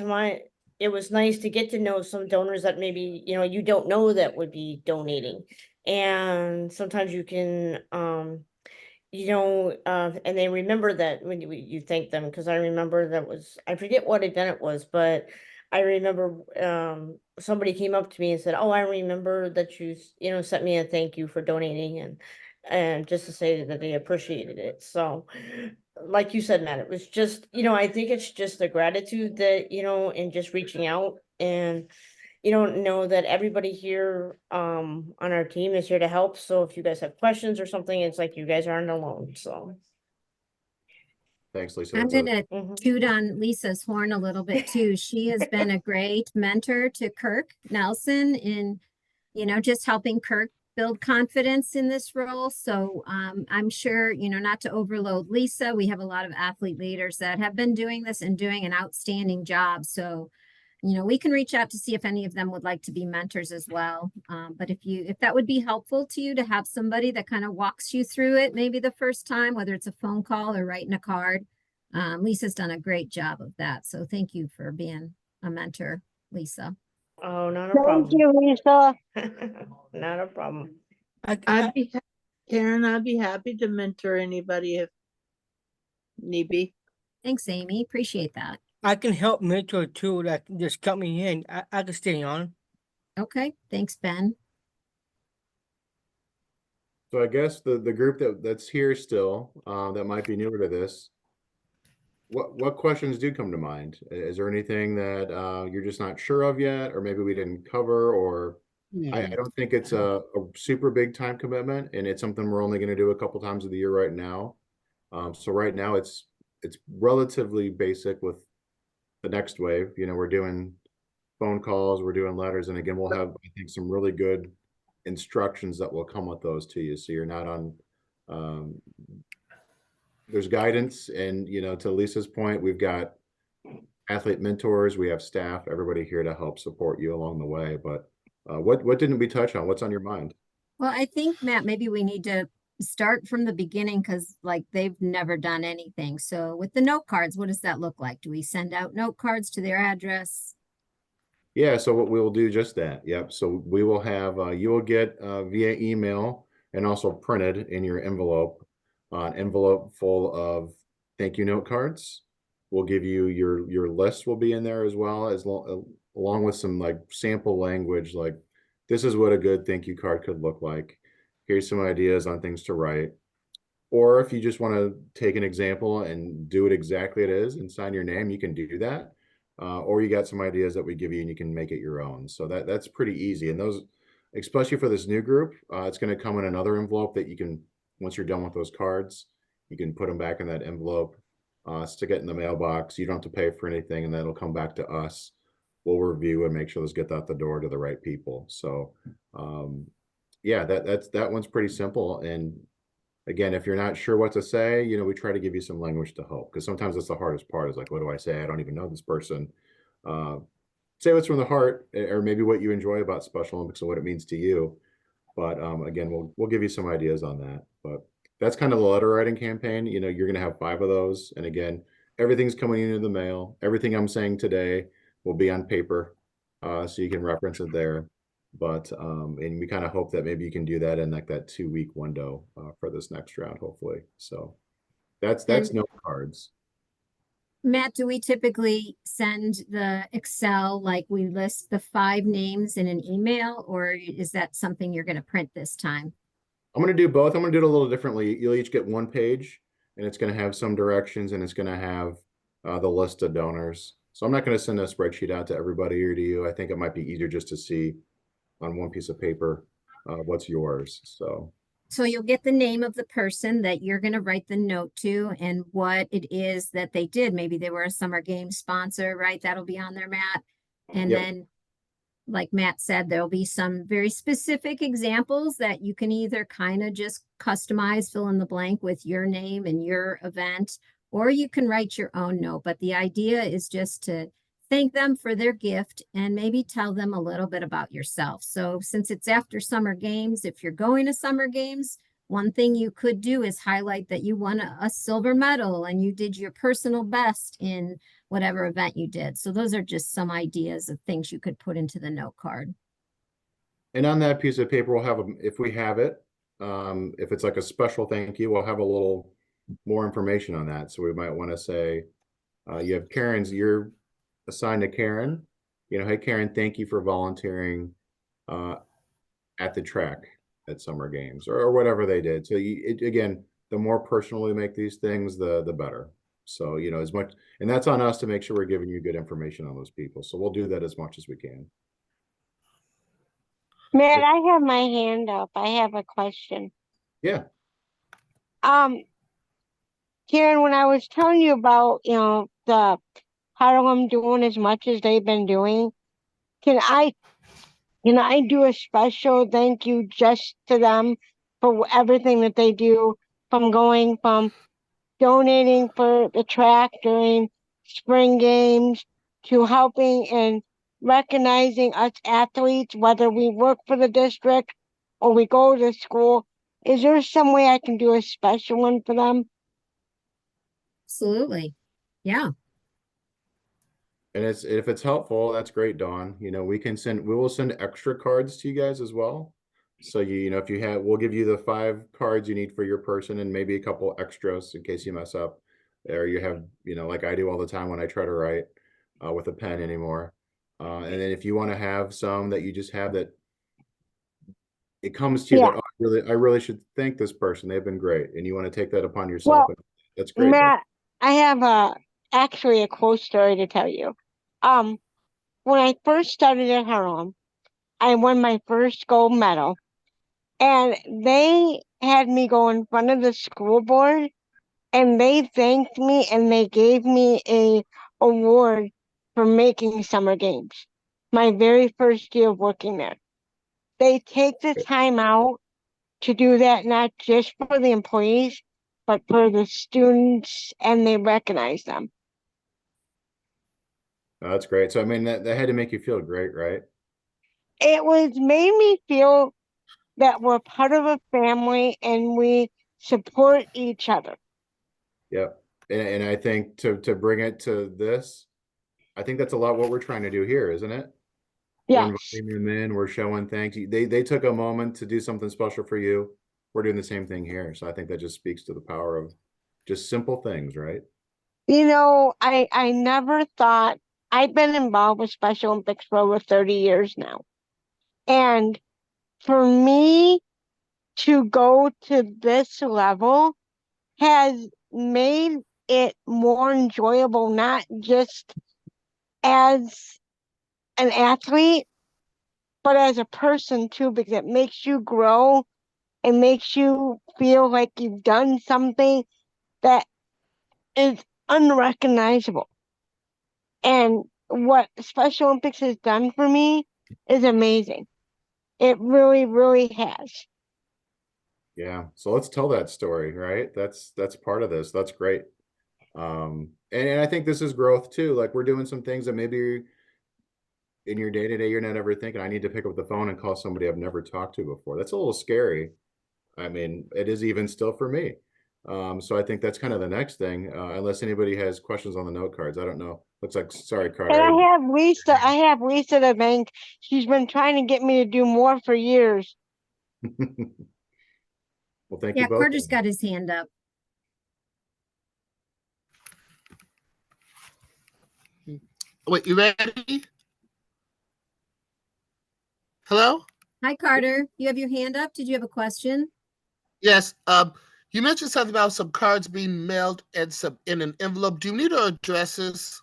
Speaker 14: it was nice to get to know some donors that maybe, you know, you don't know that would be donating. And sometimes you can and they remember that when you thank them, because I remember I forget what event it was, but I remember somebody came up to me and said, "Oh, I remember that you sent me a thank you for donating," and just to say that they appreciated it. So like you said, Matt, it was just, I think it's just the gratitude that, and just reaching out, and know that everybody here on our team is here to help. So if you guys have questions or something, it's like you guys aren't alone. So
Speaker 5: Thanks, Lisa.
Speaker 1: I'm
Speaker 5: That's
Speaker 1: going to toot on Lisa's horn a little bit too. She has been a great mentor to Kirk Nelson in, just helping Kirk build confidence in this role. So I'm sure, not to overload Lisa, we have a lot of athlete leaders that have been doing this and doing an outstanding job. So we can reach out to see if any of them would like to be mentors as well. But if that would be helpful to you to have somebody that kind of walks you through it, maybe the first time, whether it's a phone call or writing a card, Lisa's done a great job of that. So thank you for being a mentor, Lisa.
Speaker 14: Oh, not a problem.
Speaker 4: Thank you, Lisa.
Speaker 14: Not a problem.
Speaker 3: Karen, I'd be happy to mentor anybody if need be.
Speaker 1: Thanks, Amy. Appreciate that.
Speaker 2: I can help mentor too, that just cut me in. I can stay on.
Speaker 1: Okay. Thanks, Ben.
Speaker 5: So I guess the group that's here still, that might be newer to this, what questions do come to mind? Is there anything that you're just not sure of yet, or maybe we didn't cover, or I don't think it's a super big time commitment, and it's something we're only going to do a couple times of the year right now. So right now it's relatively basic with the next wave. You know, we're doing phone calls, we're doing letters, and again, we'll have, I think, some really good instructions that will come with those to you. So you're not on, there's guidance, and you know, to Lisa's point, we've got athlete mentors, we have staff, everybody here to help support you along the way. But what didn't we touch on? What's on your mind?
Speaker 1: Well, I think, Matt, maybe we need to start from the beginning because like they've never done anything. So with the note cards, what does that look like? Do we send out note cards to their address?
Speaker 5: Yeah, so what we will do just that. Yep. So we will have you will get via email and also printed in your envelope, an envelope full of thank you note cards. We'll give you your list will be in there as well as along with some like sample language like this is what a good thank you card could look like. Here's some ideas on things to write. Or if you just want to take an example and do it exactly it is and sign your name, you can do that. Or you got some ideas that we give you and you can make it your own. So that's pretty easy. And those, especially for this new group, it's going to come in another envelope that you can, once you're done with those cards, you can put them back in that envelope, stick it in the mailbox. You don't have to pay for anything, and that'll come back to us. We'll review and make sure those get out the door to the right people. So, yeah, that one's pretty simple. And again, if you're not sure what to say, you know, we try to give you some language to help because sometimes that's the hardest part is like, what do I say? I don't even know this person. Say what's from the heart or maybe what you enjoy about Special Olympics and what it means to you. But again, we'll give you some ideas on that. But that's kind of the letter writing campaign. You know, you're going to have 5 of those. And again, everything's coming into the mail. Everything I'm saying today will be on paper, so you can reference it there. But and we kind of hope that maybe you can do that in like that 2-week window for this next round, hopefully. So that's
Speaker 1: And
Speaker 5: note cards.
Speaker 1: Matt, do we typically send the Excel, like we list the 5 names in an email, or is that something you're going to print this time?
Speaker 5: I'm going to do both. I'm going to do it a little differently. You'll each get 1 page, and it's going to have some directions, and it's going to have the list of donors. So I'm not going to send a spreadsheet out to everybody or to you. I think it might be easier just to see on 1 piece of paper what's yours.
Speaker 1: So you'll get the name of the person that you're going to write the note to and what it is that they did. Maybe they were a summer game sponsor, right? That'll be on there, Matt. And
Speaker 5: Yep.
Speaker 1: then, like Matt said, there'll be some very specific examples that you can either kind of just customize, fill in the blank with your name and your event, or you can write your own note. But the idea is just to thank them for their gift and maybe tell them a little bit about yourself. So since it's after summer games, if you're going to summer games, one thing you could do is highlight that you won a silver medal and you did your personal best in whatever event you did. So those are just some ideas of things you could put into the note card.
Speaker 5: And on that piece of paper, we'll have, if we have it, if it's like a special thank you, we'll have a little more information on that. So we might want to say, you have Karen's, you're assigned to Karen. You know, hey, Karen, thank you for volunteering at the track at summer games or whatever they did. So again, the more personal we make these things, the better. So, you know, as much, and that's on us to make sure we're giving you good information on those people. So we'll do that as much as we can.
Speaker 4: Matt, I have my hand up. I have a question.
Speaker 5: Yeah.
Speaker 4: Karen, when I was telling you about, the Harlem doing as much as they've been doing, can I do a special thank you just to them for everything that they do, from donating for the track during spring games to helping and recognizing us athletes, whether we work for the district or we go to school? Is there some way I can do a special one for them?
Speaker 1: Absolutely. Yeah.
Speaker 5: And if it's helpful, that's great, Dawn. You know, we will send extra cards to you guys as well. So you know, if you have, we'll give you the 5 cards you need for your person and maybe a couple extras in case you mess up. Or you have, you know, like I do all the time when I try to write with a pen anymore. And then if you want to have some that you just have that it comes to you that, oh, I really should thank this person. They've been great. And you want to take that upon yourself.
Speaker 4: Well,
Speaker 5: That's great.
Speaker 4: Matt, I have actually a cool story to tell you. When I first started at Harlem, I won my first gold medal, and they had me go in front of the school board, and they thanked me and they gave me a award for making summer games. My very first year of working there. They take the time out to do that, not just for the employees, but for the students, and they recognize them.
Speaker 5: Oh, that's great. So I mean, that had to make you feel great, right?
Speaker 4: It was made me feel that we're part of a family and we support each other.
Speaker 5: Yep. And I think to bring it to this, I think that's a lot what we're trying to do here, isn't it? We're
Speaker 4: Yes.
Speaker 5: inviting them in, we're showing thanks. They took a moment to do something special for you. We're doing the same thing here. So I think that just speaks to the power of just simple things, right?
Speaker 4: You know, I never thought I've been involved with Special Olympics for over 30 years now. And for me to go to this level has made it more enjoyable, not just as an athlete, but as a person too, because it makes you grow. It makes you feel like you've done something that is unrecognizable. And what Special Olympics has done for me is amazing. It really, really has.
Speaker 5: Yeah. So let's tell that story, right? That's part of this. That's great. And I think this is growth too. Like we're doing some things that maybe in your day to day, you're not ever thinking, I need to pick up the phone and call somebody I've never talked to before. That's a little scary. I mean, it is even still for me. So I think that's kind of the next thing, unless anybody has questions on the note cards. I don't know. Looks like, sorry,
Speaker 4: And
Speaker 5: Carter.
Speaker 4: I have Lisa the bank. She's been trying to get me to do more for years.
Speaker 5: Well, thank
Speaker 1: Yeah,
Speaker 5: you both.
Speaker 1: Carter's got his hand up.
Speaker 12: Wait, you ready? Hello?
Speaker 1: Hi, Carter. You have your hand up. Did you have a question?
Speaker 12: Yes. You mentioned something about some cards being mailed and some in an envelope. Do you need our addresses?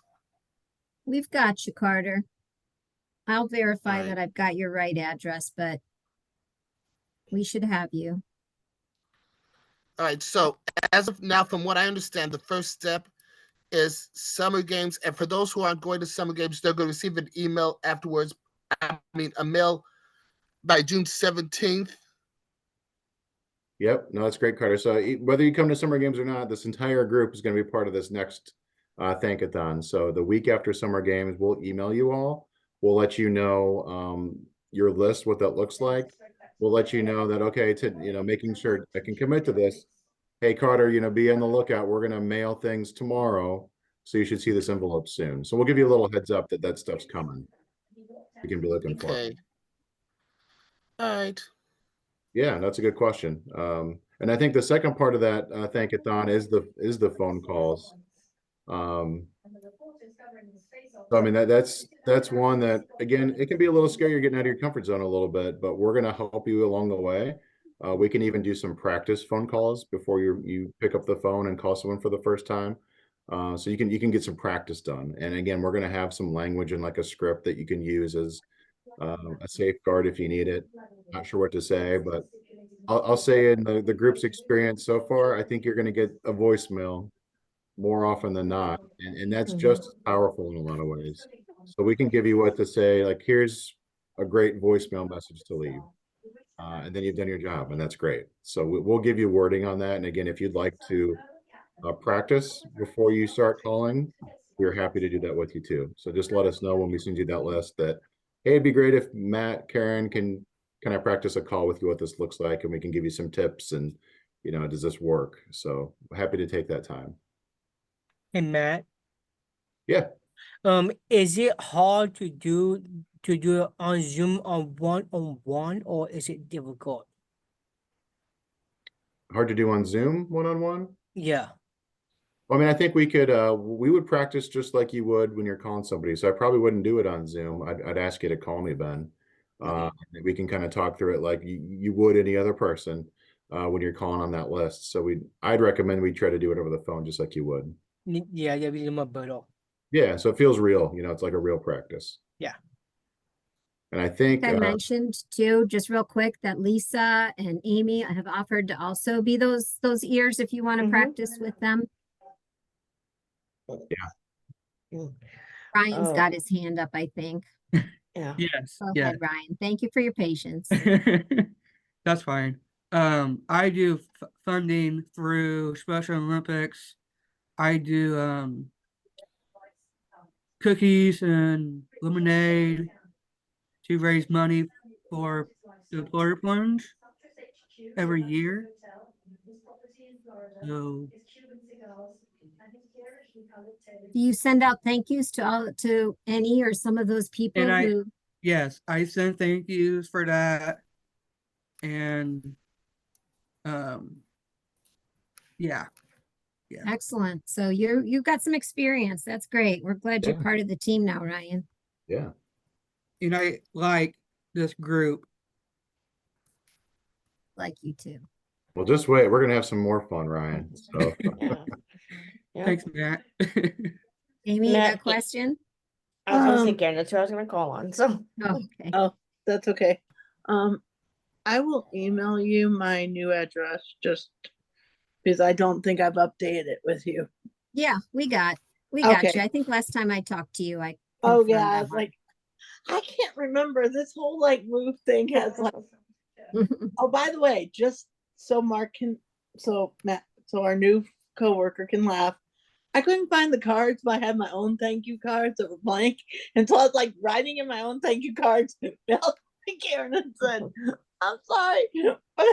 Speaker 1: We've got you, Carter. I'll verify
Speaker 12: Right.
Speaker 1: that I've got your right address, but we should have you.
Speaker 12: All right. So as of now, from what I understand, the first step is summer games. And for those who aren't going to summer games, they're going to receive an email afterwards. I mean, a mail by June 17th.
Speaker 5: Yep. No, that's great, Carter. So whether you come to summer games or not, this entire group is going to be part of this next Thank-a-thon. So the week after summer games, we'll email you all. We'll let you know your list, what that looks like. We'll let you know that, okay, to, making sure I can commit to this. Hey, Carter, be on the lookout. We're going to mail things tomorrow. So you should see this envelope soon. So we'll give you a little heads up that stuff's coming. You can be looking for it.
Speaker 12: Okay. All right.
Speaker 5: Yeah, that's a good question. And I think the second part of that Thank-a-thon is the phone calls. So I mean that's one that again it can be a little scary. You're getting out of your comfort zone a little bit, but we're gonna help you along the way. We can even do some practice phone calls before you pick up the phone and call someone for the first time. So you can get some practice done. And again, we're gonna have some language and like a script that you can use as a safeguard if you need it. Not sure what to say, but I'll say in the group's experience so far, I think you're going to get a voicemail more often than not, and that's just as powerful in a lot of ways. So we can give you what to say, like here's a great voicemail message to leave, and then you've done your job, and that's great. So we'll give you wording on that, and again, if you'd like to practice before you start calling, we're happy to do that with you too. So just let us know when we send you that list that, hey, it'd be great if Matt, Karen can I practice a call with you what this looks like and we can give you some tips and does this work? So happy to take that time.
Speaker 2: And Matt,
Speaker 5: Yeah.
Speaker 2: Is it hard to do it on Zoom on one-on-one, or is it difficult?
Speaker 5: Hard to do on Zoom one-on-one?
Speaker 2: Yeah.
Speaker 5: Well, I mean, I think we would practice just like you would when you're calling somebody. So I probably wouldn't do it on Zoom. I'd ask you to call me, Ben. We can kind of talk through it like you would any other person when you're calling on that list. So I'd recommend we try to do it over the phone just like you would.
Speaker 2: Yeah, yeah, we more brittle.
Speaker 5: Yeah, so it feels real. You know, it's like a real practice.
Speaker 2: Yeah.
Speaker 5: And I think
Speaker 1: I mentioned too, just real quick, that Lisa and Amy have offered to also be those ears if you want to practice with them.
Speaker 5: Yeah.
Speaker 1: Ryan's got his hand up, I think.
Speaker 14: Yeah.
Speaker 2: Yes.
Speaker 1: Go
Speaker 2: Yeah.
Speaker 1: ahead, Ryan. Thank you for your patience.
Speaker 2: That's fine. I do funding through Special Olympics. I do cookies and lemonade to raise money for the Florida Plunge every year. So
Speaker 1: Do you send out thank yous to any or some of those people
Speaker 2: and
Speaker 1: who?
Speaker 2: yes, I send thank yous for that. And yeah. Yeah.
Speaker 1: Excellent. So you've got some experience. That's great. We're glad you're
Speaker 5: Yeah.
Speaker 1: part of the team now, Ryan.
Speaker 5: Yeah.
Speaker 2: And I like this group.
Speaker 1: Like you too.
Speaker 5: Well, just wait. We're gonna have some more fun, Ryan. So
Speaker 2: Thanks, Matt.
Speaker 1: Amy, you got a question?
Speaker 14: I was gonna say Karen, that's who I was gonna call on. So
Speaker 1: okay.
Speaker 3: Oh, that's okay. I will email you my new address just because I don't think I've updated it with you.
Speaker 1: Yeah, we got you.
Speaker 3: Okay.
Speaker 1: I think last time I talked to you, I
Speaker 3: Oh
Speaker 1: confirmed
Speaker 3: yeah, I
Speaker 1: that
Speaker 3: was
Speaker 1: one.
Speaker 3: like, I can't remember. This whole like move thing has like. Oh, by the way, just so Mark can, so Matt, so our new coworker can laugh. I couldn't find the cards, but I had my own thank you cards that were blank, and so I was like writing in my own thank you cards. And Mel Karen and said, "I'm sorry, but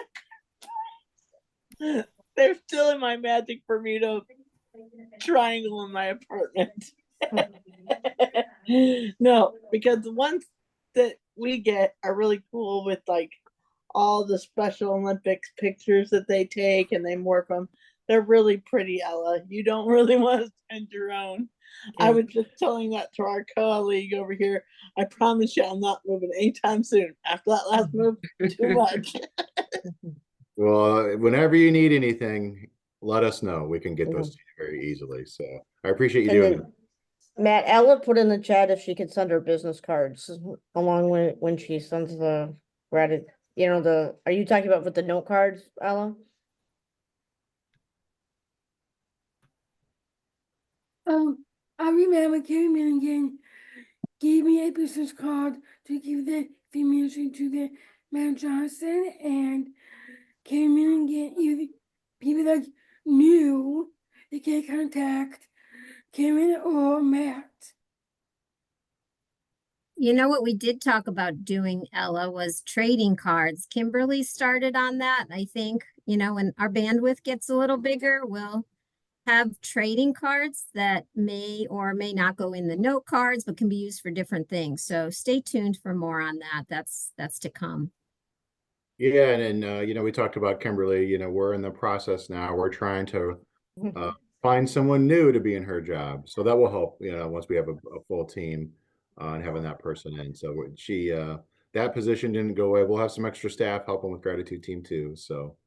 Speaker 3: they're still in my Magic Bermuda triangle in my apartment." No, because the ones that we get are really cool with like all the Special Olympics pictures that they take and they morph them. They're really pretty, Ella. You don't really want to send your own.
Speaker 14: Yeah.
Speaker 3: I was just telling that to our colleague over here. I promise you I'm not moving anytime soon. After that last move, too much.
Speaker 5: well, whenever you need anything, let us know. We can get those to you very easily. So I appreciate you
Speaker 14: And
Speaker 5: doing
Speaker 14: then Matt, Ella put in the chat if she could send her business cards along with when she sends the Reddit. You know are you talking about with the note cards, Ella?
Speaker 15: I remember Carrie Milligan gave me a business card to give the information to the Matt Johnson, and Carrie Milligan, if people that knew, they can contact Karen or Matt.
Speaker 1: You know what we did talk about doing, Ella, was trading cards. Kimberly started on that. I think, when our bandwidth gets a little bigger, we'll have trading cards that may or may not go in the note cards, but can be used for different things. So stay tuned for more on that. That's to come.
Speaker 5: Yeah, and then we talked about Kimberly. We're in the process now. We're trying to find someone new to be in her job, so that will help. Once we have a full team and having that person in. So she that position didn't go away. We'll have some extra staff helping with gratitude team too. So.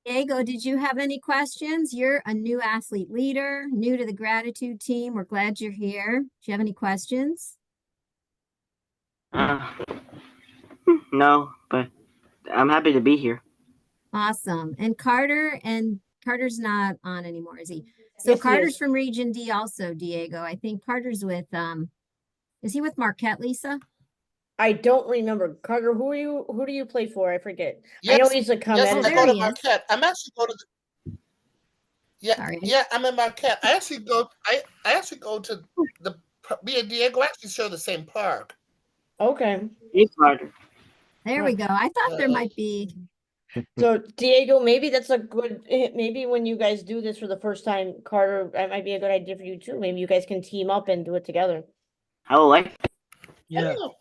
Speaker 1: Diego, did you have any questions? You're a new athlete leader, new to the gratitude team. We're glad you're here. Do you have any questions?
Speaker 20: No, but I'm happy to be here.
Speaker 1: Awesome. And Carter's not on anymore, is he? So
Speaker 14: Yes, he
Speaker 1: Carter's
Speaker 14: is.
Speaker 1: from Region D also, Diego. I think Carter's with, is he with Marquette, Lisa?
Speaker 14: I don't remember. Carter, who do you play for? I forget.
Speaker 12: Yes,
Speaker 14: I know he's a
Speaker 12: yes,
Speaker 14: comment.
Speaker 12: I go to Marquette. I'm actually going to yeah, I'm in Marquette. I actually go to me and Diego actually share the same park.
Speaker 14: Okay.
Speaker 20: Hey, Carter.
Speaker 1: There we go. I thought there might be.
Speaker 14: So Diego, maybe that's a good. Maybe when you guys do this for the first time, Carter, that might be a good idea for you too. Maybe you guys can team up and do it together.
Speaker 20: I will like.
Speaker 2: Yeah.
Speaker 12: Oh,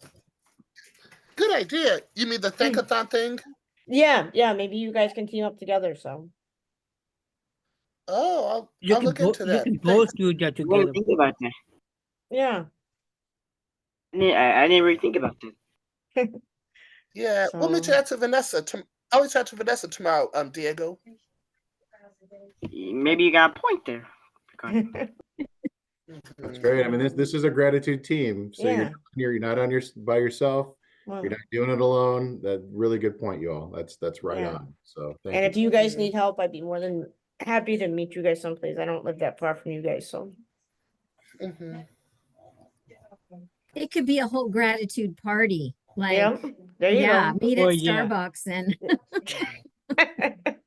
Speaker 12: good idea. You mean the Thank-a-thon thing?
Speaker 14: Yeah. Maybe you guys can team up together. So.
Speaker 12: Oh, I'll look into that.
Speaker 2: You can both do that
Speaker 20: I didn't
Speaker 2: together.
Speaker 20: think about that.
Speaker 14: Yeah.
Speaker 20: I didn't really think about that.
Speaker 12: Yeah, we'll meet you out to Vanessa. I'll reach out to Vanessa tomorrow, Diego.
Speaker 20: Maybe you got a point there.
Speaker 5: That's great. I mean, this is a gratitude team. So
Speaker 14: Yeah.
Speaker 5: you're not on by yourself.
Speaker 14: Wow.
Speaker 5: You're not doing it alone. That really good point, you all. That's right
Speaker 14: Yeah.
Speaker 5: on. So thank
Speaker 14: And
Speaker 5: you.
Speaker 14: if you guys need help, I'd be more than happy to meet you guys someplace. I don't live that far from you guys, so.
Speaker 1: It could be a whole gratitude party. Like,
Speaker 14: Yep. There you
Speaker 1: yeah,
Speaker 14: go.
Speaker 1: meet
Speaker 2: Oh,
Speaker 1: at
Speaker 2: yeah.
Speaker 1: Starbucks and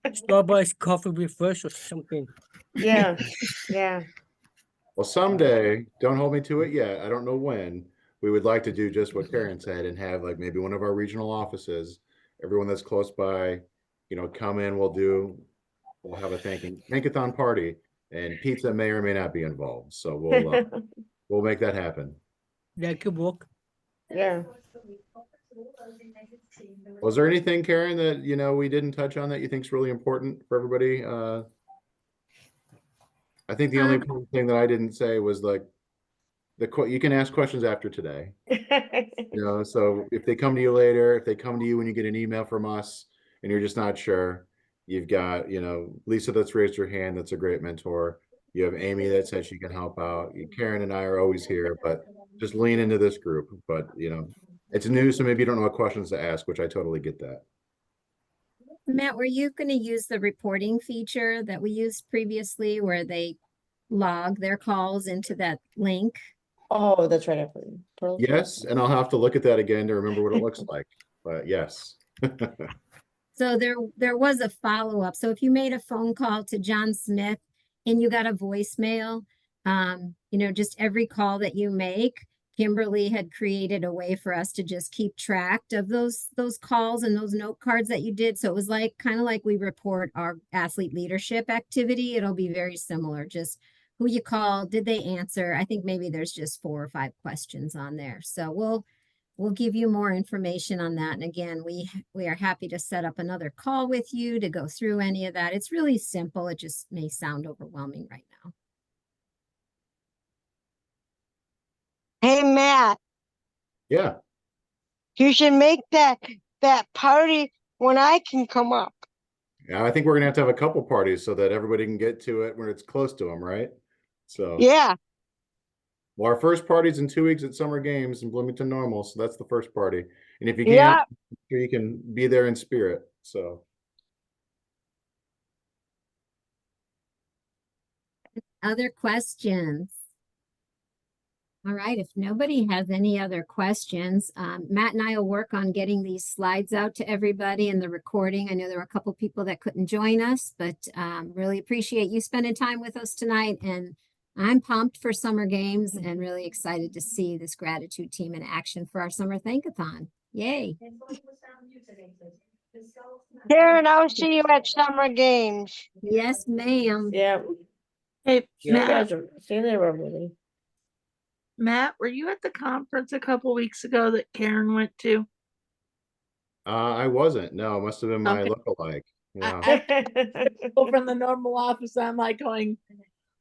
Speaker 2: Starbucks coffee with fresh or something.
Speaker 14: Yeah. Yeah.
Speaker 5: Well, someday, don't hold me to it yet. I don't know when. We would like to do just what Karen said and have like maybe one of our regional offices, everyone that's close by, come in. We'll have a thank-a-thon party, and pizza may or may not be involved. So we'll make that happen.
Speaker 2: That could work.
Speaker 14: Yeah.
Speaker 5: Was there anything, Karen, that we didn't touch on that you think is really important for everybody? I think the only important thing that I didn't say was like you can ask questions after today. So if they come to you later, if they come to you when you get an email from us and you're just not sure, you've got, Lisa that's raised her hand. That's a great mentor. You have Amy that says she can help out. Karen and I are always here, but just lean into this group. But, it's new, so maybe you don't know what questions to ask, which I totally get that.
Speaker 1: Matt, were you going to use the reporting feature that we used previously where they log their calls into that link?
Speaker 14: Oh, that's right.
Speaker 5: Yes, and I'll have to look at that again to remember what it looks like. But yes.
Speaker 1: So there was a follow-up. So if you made a phone call to John Smith and you got a voicemail, just every call that you make, Kimberly had created a way for us to just keep track of those calls and those note cards that you did. So it was like kind of like we report our athlete leadership activity. It'll be very similar. Just who you called, did they answer? I think maybe there's just 4 or 5 questions on there. So we'll give you more information on that. And again, we are happy to set up another call with you to go through any of that. It's really simple. It just may sound overwhelming right now.
Speaker 4: Hey, Matt,
Speaker 5: Yeah.
Speaker 4: you should make that party when I can come up.
Speaker 5: Yeah, I think we're gonna have a couple parties so that everybody can get to it when it's close to them, right? So
Speaker 4: Yeah.
Speaker 5: Well, our first party's in 2 weeks at Summer Games in Bloomington Normal, so that's the first party. And if you
Speaker 4: Yeah.
Speaker 5: can't, sure you can be there in spirit. So
Speaker 1: Other questions? All right, if nobody has any other questions, Matt and I will work on getting these slides out to everybody in the recording. I know there were a couple people that couldn't join us, but really appreciate you spending time with us tonight. And I'm pumped for Summer Games and really excited to see this gratitude team in action for our Summer Thank-a-thon. Yay.
Speaker 4: Karen, I'll see you at Summer Games.
Speaker 1: Yes, ma'am.
Speaker 14: Yeah.
Speaker 3: Hey,
Speaker 14: You
Speaker 3: Matt,
Speaker 14: guys are see there, everybody.
Speaker 3: Matt, were you at the conference a couple weeks ago that Karen went to?
Speaker 5: I wasn't. No, it must have been my
Speaker 3: Okay.
Speaker 5: lookalike. Yeah.
Speaker 3: People from the normal office, I'm like going,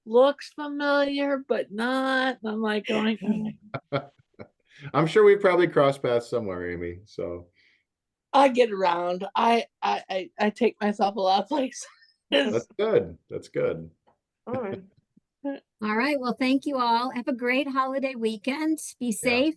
Speaker 3: looks familiar, but not. I'm like going,
Speaker 5: I'm sure we probably crossed paths somewhere, Amy. So
Speaker 3: I get around. I take myself a lot of places.
Speaker 5: that's good. That's good.
Speaker 14: All right.
Speaker 1: All right. Well, thank you all. Have a great holiday weekend. Be safe